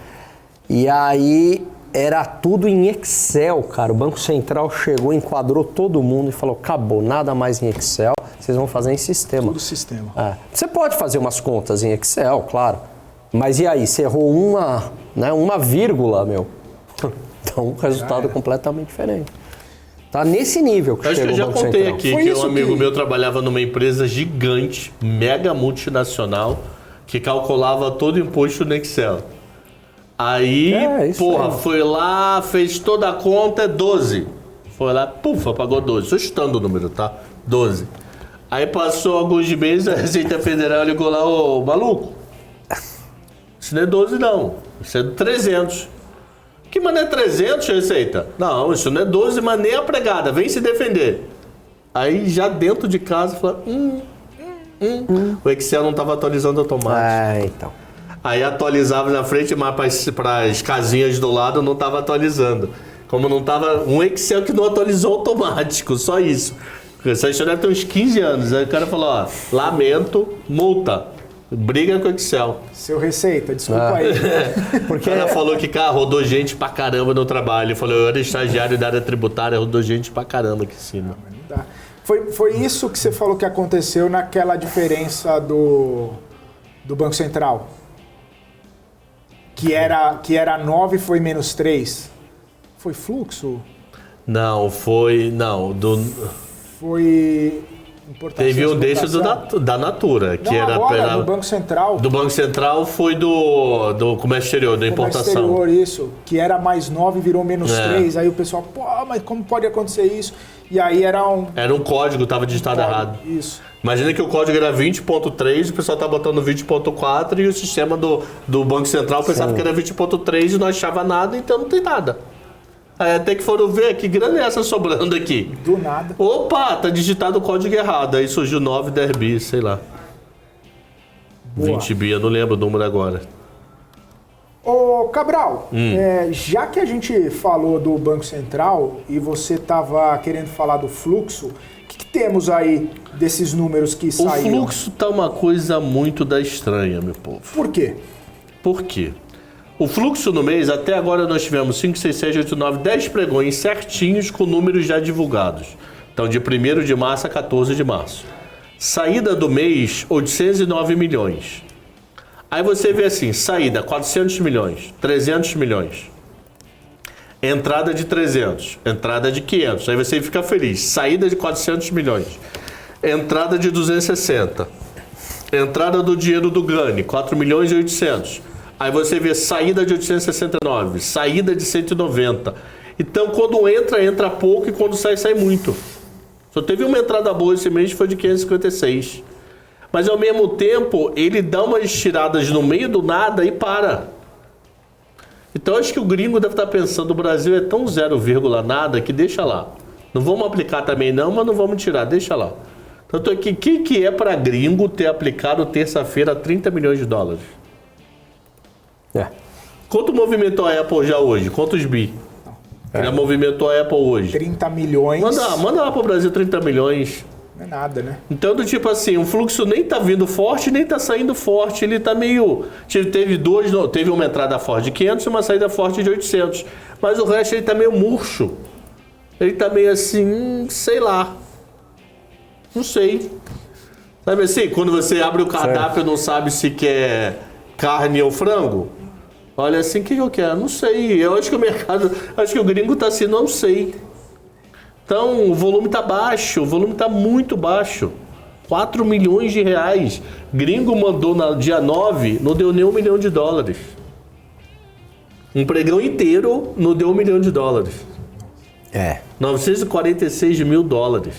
E aí era tudo em Excel, cara. O Banco Central chegou, enquadrou todo mundo e falou, acabou, nada mais em Excel, vocês vão fazer em sistema. Tudo sistema. Você pode fazer umas contas em Excel, claro, mas e aí, você errou uma vírgula, meu. Então, um resultado completamente diferente. Tá nesse nível que Acho chega que eu o já Banco contei Central. aqui Foi que isso um amigo que- meu trabalhava numa empresa gigante, mega multinacional, que calculava todo o imposto no Excel. Aí, Isso porra, aí. foi lá, fez toda a conta, é 12. Foi lá, puf, apagou 12. Estou chutando o número, tá? 12. Aí passou alguns meses, a Receita Federal ligou lá, ô maluco, isso não é 12 não, isso é 300. Que mané 300, Receita? Não, isso não é 12, mas nem a pregada, vem se defender. Aí já dentro de casa, fala, o Excel não estava atualizando automático. Então. Aí atualizava na frente, mas para as casinhas do lado não estava atualizando. Como não estava, um Excel que não atualizou automático, só isso. Essa história tem uns 15 anos. Aí o cara falou, ó, lamento, multa. Briga com o Excel. Seu Receita, desculpa aí. Porque ela falou que, cara, rodou gente pra caramba no trabalho. Ele falou, eu era estagiário da área tributária, rodou gente pra caramba aqui em cima. Tá. Foi isso que você falou que aconteceu naquela diferença do Banco Central? Que era 9 e foi menos 3. Foi fluxo? Não, foi. Não, Foi importação. teve um desse exportação? da Natura, que Não, era. agora, do Banco Central. Do Banco Central foi do comércio exterior, da Comércio importação. exterior, isso. Que era mais 9 virou menos É. 3. Aí o pessoal, pô, mas como pode acontecer isso? E aí era um. Era um código, estava digitado errado. Isso. Imagina que o código era 20.3, o pessoal tá botando 20.4 e o sistema do Banco Central pensava que era 20.3 e não achava nada, então não tem nada. Aí até que foram ver que grana é essa sobrando aqui. Do nada. Opa, tá digitado o código errado. Aí surgiu 9, 10 bi, sei lá. Boa. 20 bi, eu não lembro o número agora. Ô, Cabral, já que a gente falou do Banco Central e você estava querendo falar do fluxo, o que temos aí desses números que O saíram? fluxo tá uma coisa muito da estranha, meu povo. Por quê? Por quê? O fluxo no mês, até agora nós tivemos 5, 6, 7, 8, 9, 10 pregões certinhos com números já divulgados. Então, de 1º de março a 14 de março. Saída do mês, 809 milhões. Aí você vê assim, saída 400 milhões, 300 milhões. Entrada de 300, entrada de 500. Aí você fica feliz. Saída de 400 milhões. Entrada de 260. Entrada do dinheiro do Gani, 4 milhões e 800. Aí você vê saída de 869, saída de 190. Então, quando entra pouco e quando sai muito. Só teve uma entrada boa esse mês, foi de 556. Mas ao mesmo tempo, ele dá umas tiradas no meio do nada e para. Então acho que o gringo deve estar pensando, o Brasil é tão 0, nada que deixa lá. Não vamos aplicar também não, mas não vamos tirar, deixa lá. Tanto é que o que é para gringo ter aplicado terça-feira 30 milhões de dólares? Quanto movimentou a Apple já hoje? Quantos bi? Ele movimentou a Apple hoje. 30 milhões. Manda lá pro Brasil 30 milhões. Não é nada, né? Então, do tipo assim, o fluxo nem tá vindo forte, nem tá saindo forte. Ele tá meio... Teve uma entrada forte de 500 e uma saída forte de 800. Mas o resto, ele tá meio murcho. Ele tá meio assim, sei lá. Não sei. Sabe assim, quando você abre o cardápio e não sabe se quer carne ou frango? Olha assim, o que eu quero? Não sei. Eu acho que o mercado... Acho que o gringo tá assim, não sei. Então, o volume tá baixo. O volume tá muito baixo. 4 milhões de reais. Gringo mandou no dia 9, não deu nem $1 milhão. Um pregão inteiro não deu $1 milhão. 946 mil dólares.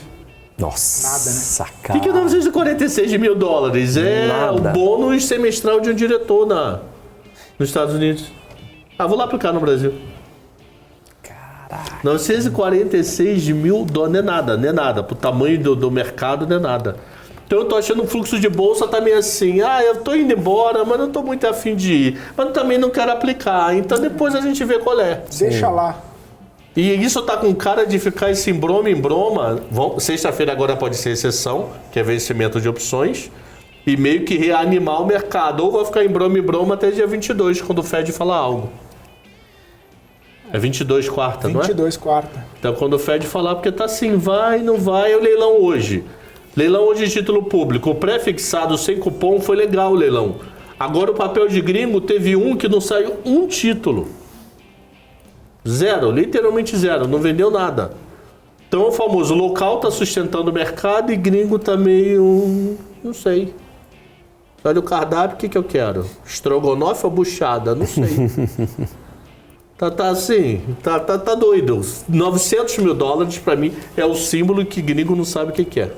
Nossa, nada, né? cara. O que é 946 mil dólares? É nada. O bônus semestral de um diretor nos Estados Unidos. Vou lá aplicar no Brasil. Caraca. 946 mil dólares, não é nada. Pro tamanho do mercado, não é nada. Então eu tô achando o fluxo de bolsa tá meio assim, eu tô indo embora, mas não tô muito afim de ir. Mas também não quero aplicar, então depois a gente vê qual é. Deixa lá. E isso tá com cara de ficar esse embroma em broma. Sexta-feira agora pode ser exceção, que é vencimento de opções, e meio que reanimar o mercado. Ou vai ficar em broma até dia 22, quando o Fed falar algo. É 22 quarta, não é? 22 quarta. Então quando o Fed falar, porque tá assim, vai, não vai, é o leilão hoje. Leilão hoje de título público. O pré-fixado sem cupom foi legal o leilão. Agora o papel de gringo teve um que não saiu um título. 0, literalmente 0, não vendeu nada. Então o famoso local tá sustentando o mercado e gringo tá meio... não sei. Olha o cardápio, o que eu quero? Estrogonofe ou buchada? Não sei. Tá assim, tá doido. 900 mil dólares pra mim é o símbolo que gringo não sabe o que é.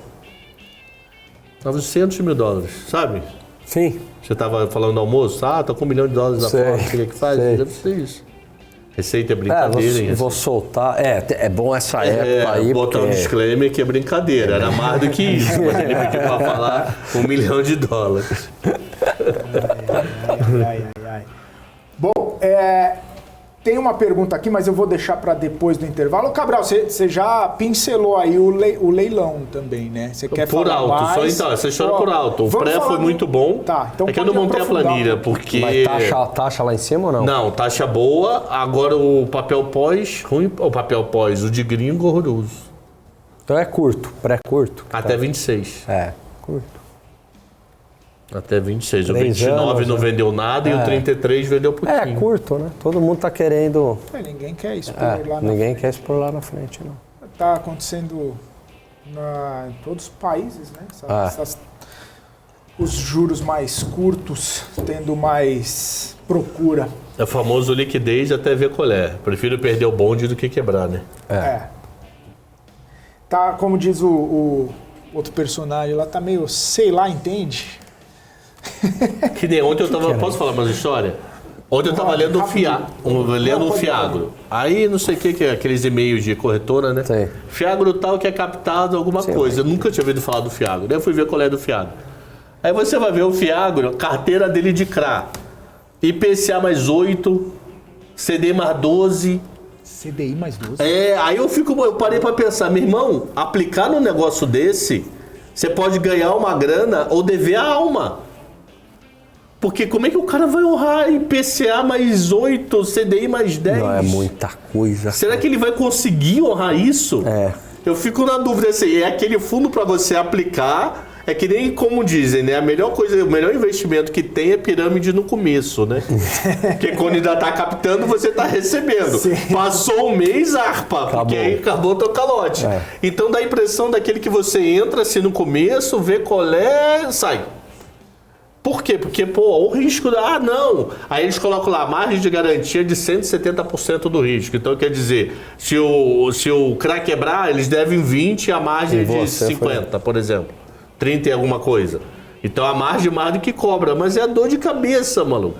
900 mil dólares, sabe? Sim. Você tava falando do almoço? Tá com $1 milhão na Sei, porta, o que faz? sei. Deve ser isso. Receita é brincadeira, hein? Vou soltar. É bom essa época aí. Botar um disclaimer que é brincadeira. Era mais do que isso, mas ele pediu pra falar $1 milhão. Ai. Bom, tem uma pergunta aqui, mas eu vou deixar para depois do intervalo. Cabral, você já pincelou aí o leilão também, né? Você quer por falar alto, mais? só então, essa história por alto. O pré foi muito bom. Tá, então é que eu não montei a planilha, porque... Mas taxa lá em cima ou não? Não, taxa boa. Agora o papel pós, ruim. O papel pós, o de gringo, horroroso. Então é curto, pré-curto. Até 26. Curto. Até 26. O 3 29 anos, não né? vendeu nada e o 33 vendeu pouquinho. Curto, né? Todo mundo tá querendo... Ninguém quer expor lá na Ninguém frente. quer expor lá na frente, não. Tá acontecendo em todos os países, né? Os juros mais curtos tendo mais procura. É o famoso liquidez até ver qual é. Prefiro perder o bonde do que quebrar, né? Tá, como diz o outro personagem lá, tá meio, sei lá, entende? Que nem ontem eu tava... Posso falar mais história? Ontem eu tava lendo o Fiagro. Aí não sei o que é aqueles e-mails de corretora, né? Sim. Fiagro tal que é captado alguma coisa. Eu nunca tinha ouvido falar do Fiagro. Daí eu fui ver qual é do Fiagro. Aí você vai ver o Fiagro, carteira dele de CRA. IPCA mais 8, CDI mais 12. CDI mais 12? Aí eu parei pra pensar, meu irmão, aplicar num negócio desse, você pode ganhar uma grana ou dever a alma. Porque como é que o cara vai honrar IPCA mais 8, CDI mais 10? Não, é muita coisa. Será que ele vai conseguir honrar isso? Eu fico na dúvida assim, é aquele fundo para você aplicar, é que nem como dizem, né? A melhor coisa, o melhor investimento que tem é pirâmide no começo, né? Porque quando ainda tá captando, você tá recebendo. Sim. Passou um mês, arpa, porque aí acabou o teu calote. Então dá a impressão daquele que você entra assim no começo, vê qual é, sai. Por quê? Porque, o risco... não! Aí eles colocam lá, margem de garantia de 170% do risco. Então, quer dizer, se o CRA quebrar, eles devem 20 a margem de 50, por exemplo. 30 e alguma coisa. Então, a margem mais do que cobra. Mas é a dor de cabeça, maluco.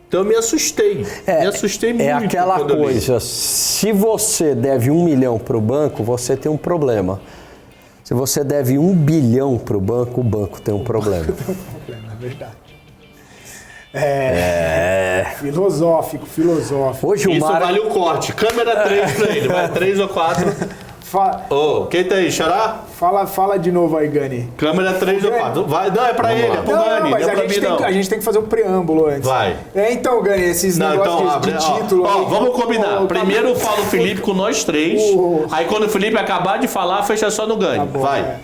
Então, eu me assustei. Me assustei muito. É aquela coisa, se você deve 1 milhão para o banco, você tem um problema. Se você deve 1 bilhão para o banco tem um problema. É verdade. Filosófico. Hoje Isso vale o corte. Câmera 3 pra ele. Vai 3 ou 4. Quem tá aí, Xará? Fala de novo aí, Gani. Câmera 3 ou 4. Vai, não, é pra ele, é pro Gani. Mas a gente tem que fazer um preâmbulo antes. Vai. Então, Gani, esses negócios de título... vamos combinar. Primeiro eu falo o Felipe com nós 3. Aí quando o Felipe acabar de falar, fecha só no Gani. Tá bom, vai.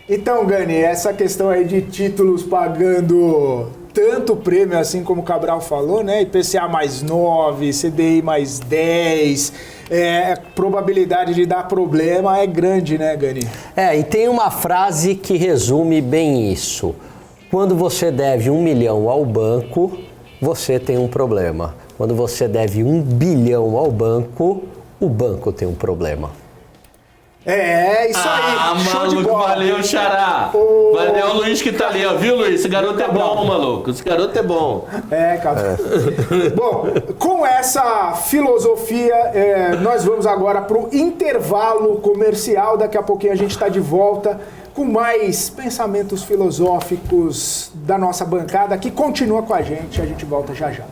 Então, Gani, essa questão aí de títulos pagando tanto prêmio, assim como o Cabral falou, né? IPCA mais 9, CDI mais 10, probabilidade de dar problema é grande, né, Gani? E tem uma frase que resume bem isso. Quando você deve 1 milhão ao banco, você tem um problema. Quando você deve 1 bilhão ao banco, o banco tem um problema. Isso aí. Show de maluco, bola. valeu, Xará. Valeu o Luiz que tá ali, ó. Viu, Luiz? Esse garoto é bom, maluco. Esse garoto é bom. Cara. Bom, com essa filosofia, nós vamos agora pro intervalo comercial. Daqui a pouquinho a gente tá de volta com mais pensamentos filosóficos da nossa bancada, que continua com a gente volta já já.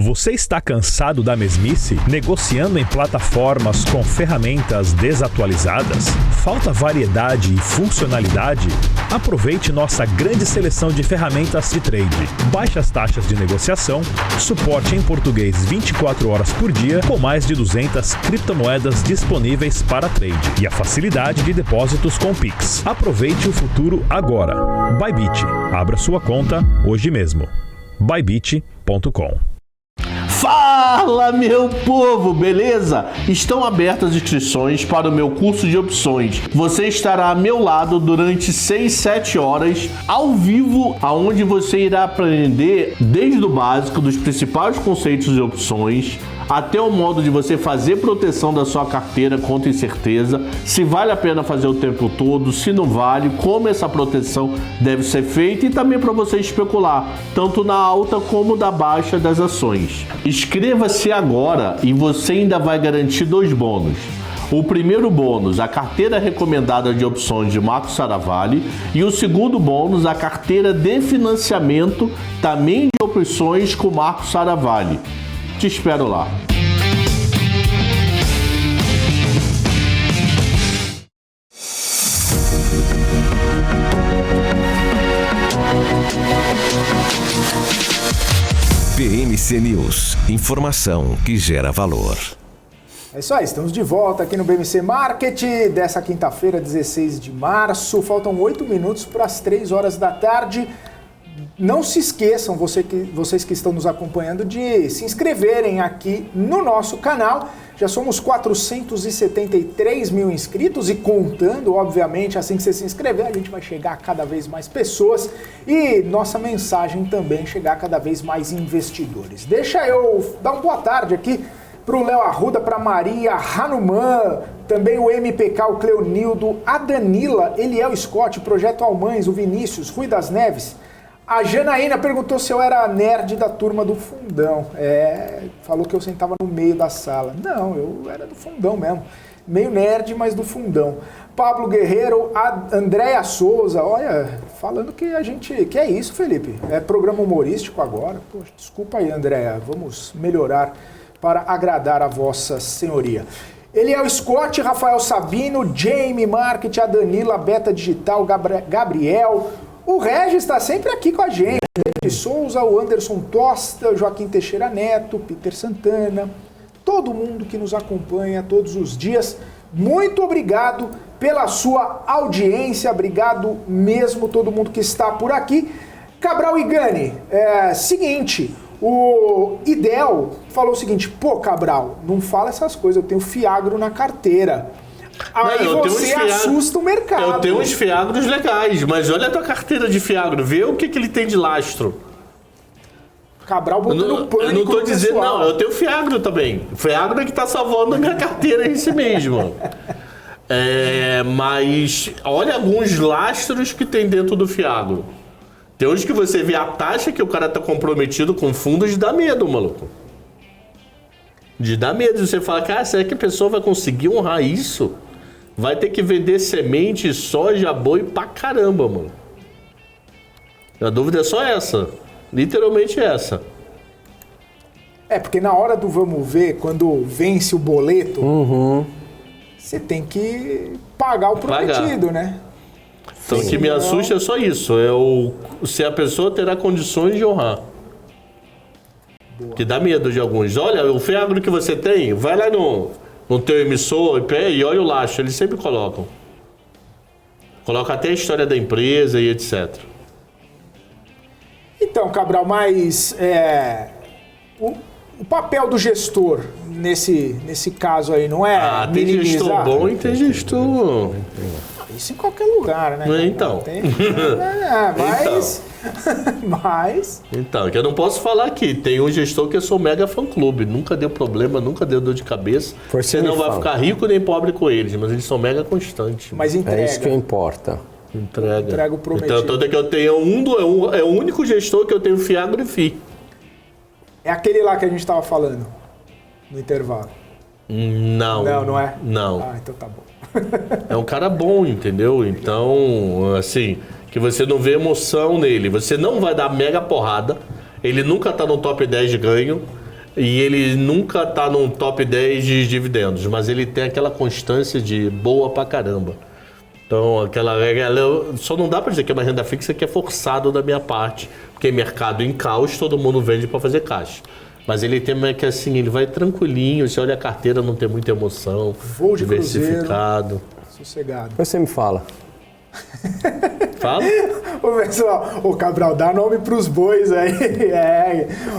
Você está cansado da mesmice? Negociando em plataformas com ferramentas desatualizadas? Falta variedade e funcionalidade? Aproveite nossa grande seleção de ferramentas de trade. Baixas taxas de negociação, suporte em português 24 horas por dia, com mais de 200 criptomoedas disponíveis para trade e a facilidade de depósitos com Pix. Aproveite o futuro agora. Bybit. Abra sua conta hoje mesmo. Bybit.com. Fala, meu povo, beleza? Estão abertas as inscrições para o meu curso de opções. Você estará ao meu lado durante 6-7 horas, ao vivo, aonde você irá aprender desde o básico dos principais conceitos de opções, até o modo de você fazer proteção da sua carteira contra incerteza, se vale a pena fazer o tempo todo, se não vale, como essa proteção deve ser feita e também para você especular, tanto na alta como na baixa das ações. Inscreva-se agora e você ainda vai garantir 2 bônus. O primeiro bônus, a carteira recomendada de opções de Marco Saravalli, e o segundo bônus, a carteira de financiamento também de opções com Marco Saravalli. Te espero lá. BMC News, informação que gera valor. É isso aí, estamos de volta aqui no BMC Market dessa quinta-feira, 16 de março. Faltam 8 minutos para as 3 horas da tarde. Não se esqueçam, vocês que estão nos acompanhando, de se inscreverem aqui no nosso canal. Já somos 473 mil inscritos e contando, obviamente, assim que você se inscrever, a gente vai chegar a cada vez mais pessoas e nossa mensagem também chegar a cada vez mais investidores. Deixa eu dar uma boa tarde aqui para o Léo Arruda, para a Maria Hanuman, também o MPK, o Cleonildo, a Danila, Eliel Scott, Projeto Almães, o Vinícius, Rui das Neves. A Janaína perguntou se eu era nerd da turma do fundão. Falou que eu sentava no meio da sala. Não, eu era do fundão mesmo. Meio nerd, mas do fundão. Pablo Guerreiro, a Andréia Souza, olha, falando que a gente... Que é isso, Felipe. É programa humorístico agora. Poxa, desculpa aí, Andréa. Vamos melhorar para agradar a vossa senhoria. Eliel Scott, Rafael Sabino, Jamie Market, a Danila, Beta Digital, Gabriel. O Regis está sempre aqui com a gente. De Souza, o Anderson Tosta, Joaquim Teixeira Neto, Peter Santana, todo mundo que nos acompanha todos os dias. Muito obrigado pela sua audiência, obrigado mesmo todo mundo que está por aqui. Cabral e Gani, seguinte, o Idel falou o seguinte, pô, Cabral, não fala essas coisas, eu tenho Fiagro na carteira. Aí não, você assusta o mercado. Eu tenho uns Fiagros legais, mas olha a tua carteira de Fiagro, vê o que ele tem de lastro. Cabral botando pânico. Eu não tô dizendo, não, eu tenho Fiagro também. Fiagro é que tá salvando a minha carteira, é esse mesmo. Mas olha alguns lastros que tem dentro do Fiagro. Tem uns que você vê a taxa que o cara tá comprometido com fundos de dar medo, maluco. De dar medo. Você fala, cara, será que a pessoa vai conseguir honrar isso? Vai ter que vender semente, soja, boi pra caramba, mano. A dúvida é só essa. Literalmente essa. Porque na hora do vamos ver, quando vence o boleto, você tem que pagar o prometido, né? Então o que me assusta é só isso. Se a pessoa terá condições de honrar. Boa. Que dá medo de alguns. Olha, o Fiagro que você tem, vai lá no teu emissor e olha o lastro. Eles sempre colocam. Coloca até a história da empresa e etc. Então, Cabral, mas o papel do gestor nesse caso aí não é tem minimizar? Gestor bom e tem gestor... Isso em qualquer lugar, né? Então. Mas... Então, que eu não posso falar aqui. Tem um gestor que eu sou mega fã-clube. Nunca deu problema, nunca deu dor de cabeça. Você não vai ficar rico nem pobre com eles, mas eles são mega constantes. Mas entrega. É isso que importa. Entrega o prometido. Então, todo que eu tenho é o único gestor que eu tenho Fiagro e FI. É aquele lá que a gente estava falando no intervalo. Não. Não é? Não. Ah, então tá bom. É um cara bom, entendeu? Então, assim, que você não vê emoção nele. Você não vai dar mega porrada. Ele nunca tá no top 10 de ganho. E ele nunca tá no top 10 de dividendos. Mas ele tem aquela constância de boa pra caramba. Então, só não dá pra dizer que é uma renda fixa que é forçado da minha parte. Porque mercado em caos, todo mundo vende pra fazer caixa. Mas ele tem que assim, ele vai tranquilinho, você olha a carteira, não tem muita emoção, voo de diversificado. Cruzeiro, sossegado. Você me fala. Fala? Ô, pessoal, o Cabral, dá nome pros bois aí.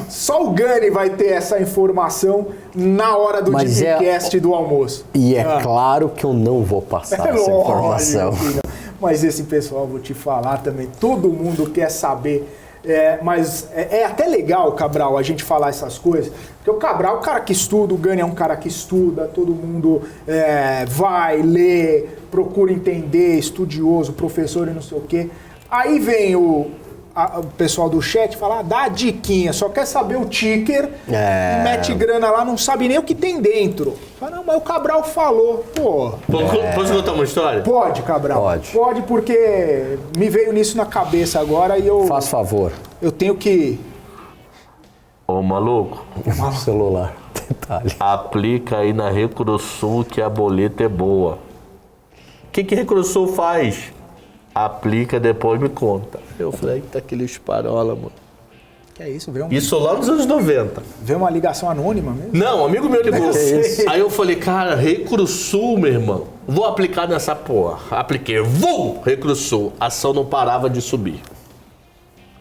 Só o Gani vai ter essa informação na hora do podcast do almoço. E claro que eu não vou passar essa informação. Mas esse pessoal, vou te falar também, todo mundo quer saber. Mas é até legal, Cabral, a gente falar essas coisas, porque o Cabral é um cara que estuda, o Gani é um cara que estuda, todo mundo vai, lê, procura entender, estudioso, professor e não sei o quê. Aí vem o pessoal do chat falar, dá a diquinha, só quer saber o ticker, mete grana lá, não sabe nem o que tem dentro. Fala, não, mas o Cabral falou, pô. Posso contar uma história? Pode, Cabral. Pode, porque me veio nisso na cabeça agora e eu... Faz favor. Eu tenho que... Ô, maluco. Celular. Detalhe. Aplica aí na Recrusul que a boleta é boa. O que Recrusul faz? Aplica, depois me conta. Eu falei, tá aquele esparola, mano. Que é isso, veio Isso lá nos anos 90. Veio uma ligação anônima mesmo? Não, um amigo meu ligou. Aí eu falei, cara, Recrusul, meu irmão. Vou aplicar nessa porra. Apliquei. Recrusul. A ação não parava de subir.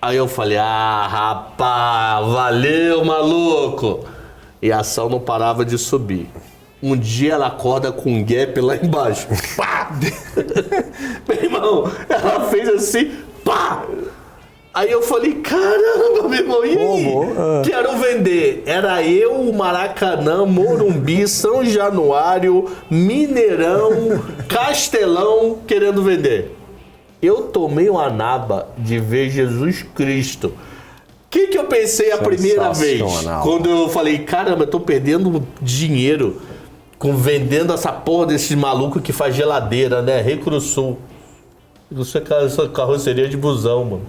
Aí eu falei, rapaz, valeu, maluco. E a ação não parava de subir. Um dia ela acorda com um gap lá embaixo. Pá! Meu irmão, ela fez assim, pá! Aí eu falei, caramba, meu irmão, e aí? Quero vender. Era eu, Maracanã, Morumbi, São Januário, Mineirão, Castelão, querendo vender. Eu tomei uma naba de ver Jesus Cristo. O que eu pensei a primeira vez? Quando eu falei, caramba, eu tô perdendo dinheiro vendendo essa porra desses malucos que faz geladeira, né? Recrusul. Isso é carroceria de busão, mano.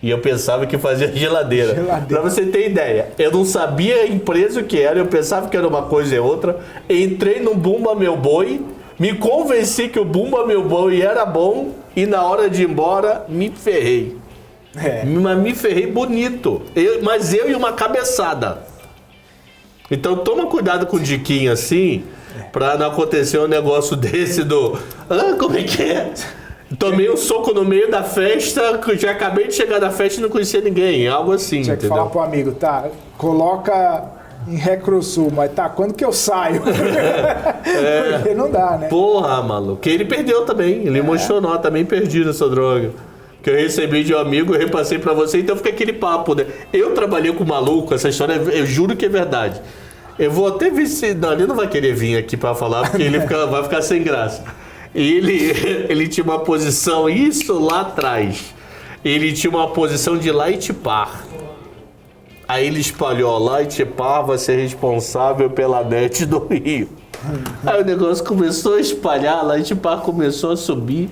E eu pensava que fazia geladeira. Pra você ter ideia, eu não sabia a empresa o que era, eu pensava que era uma coisa e outra. Entrei no Bumba Meu Boi, me convenci que o Bumba Meu Boi era bom e na hora de ir embora, me ferrei. Mas me ferrei bonito. Mas eu e uma cabeçada. Então toma cuidado com o diquinho assim, pra não acontecer um negócio desse do... como é que é? Tomei um soco no meio da festa, já acabei de chegar da festa e não conhecia ninguém, algo assim, Tinha que falar pro amigo, tá, coloca em Recrosul, mas tá, quando que eu saio? Porque não dá, né? Porra, maluco, que ele perdeu também, ele emocionou, também perdi nessa droga. Que eu recebi de um amigo, eu repassei pra você, então fica aquele papo, né? Eu trabalhei com maluco, essa história eu juro que é verdade. Eu vou até ver se... Não, ele não vai querer vir aqui pra falar, porque ele vai ficar sem graça. Ele tinha uma posição, isso lá atrás, ele tinha uma posição de light par. Aí ele espalhou, light par vai ser responsável pela net do Rio. Aí o negócio começou a espalhar, light par começou a subir.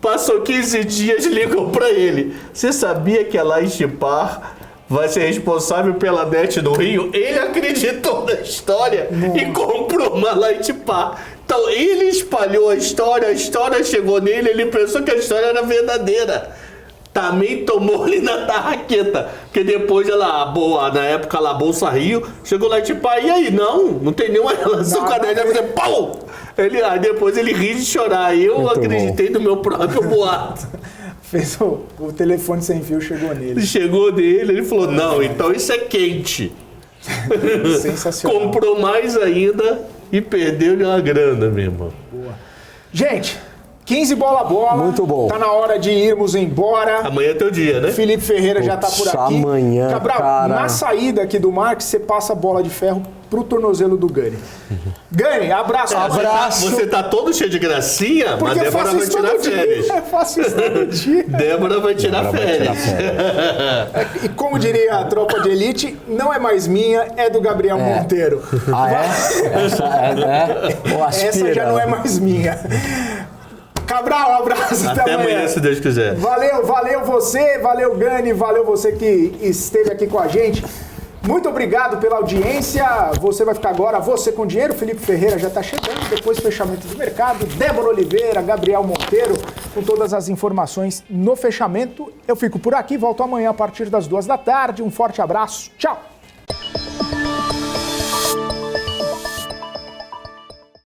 Passou 15 dias, ligou pra ele. Você sabia que a light par vai ser responsável pela net do Rio? Ele acreditou na história e comprou uma light par. Então ele espalhou a história chegou nele, ele pensou que a história era verdadeira. Também tomou ali na tarraqueta. Porque depois na época lá, Bolsa Rio, chegou lá tipo, e aí? Não tem nenhuma relação com a net. Vai fazer pau! Aí depois ele ri de chorar. Eu muito acreditei no meu próprio boato. Fez o telefone sem fio, chegou nele. Chegou nele, ele falou, não, então isso é quente. Sensacional. Comprou mais ainda e perdeu-lhe uma grana, meu irmão. Boa. Gente, 15 bola. Muito bom. Tá na hora de irmos embora. Amanhã é teu dia, né? Felipe Ferreira já tá por aqui. Amanhã, Cabral, cara. na saída aqui do Marques, você passa a bola de ferro pro tornozelo do Gani. Gani, abraço. Você tá todo cheio de gracinha, Porque mas Débora vai tirar férias. Eu faço isso todo dia. Débora vai tirar férias. E como diria a tropa de elite, não é mais minha, é do Gabriel Monteiro. Ah, é? Essa já não é mais minha. Cabral, um abraço. Até amanhã, se Deus quiser. Valeu você, valeu Gani, valeu você que esteve aqui com a gente. Muito obrigado pela audiência. Você vai ficar agora, Você com Dinheiro. Felipe Ferreira já está chegando. Depois fechamento do mercado. Débora Oliveira, Gabriel Monteiro, com todas as informações no fechamento. Eu fico por aqui, volto amanhã a partir das 2 da tarde. Um forte abraço. Tchau.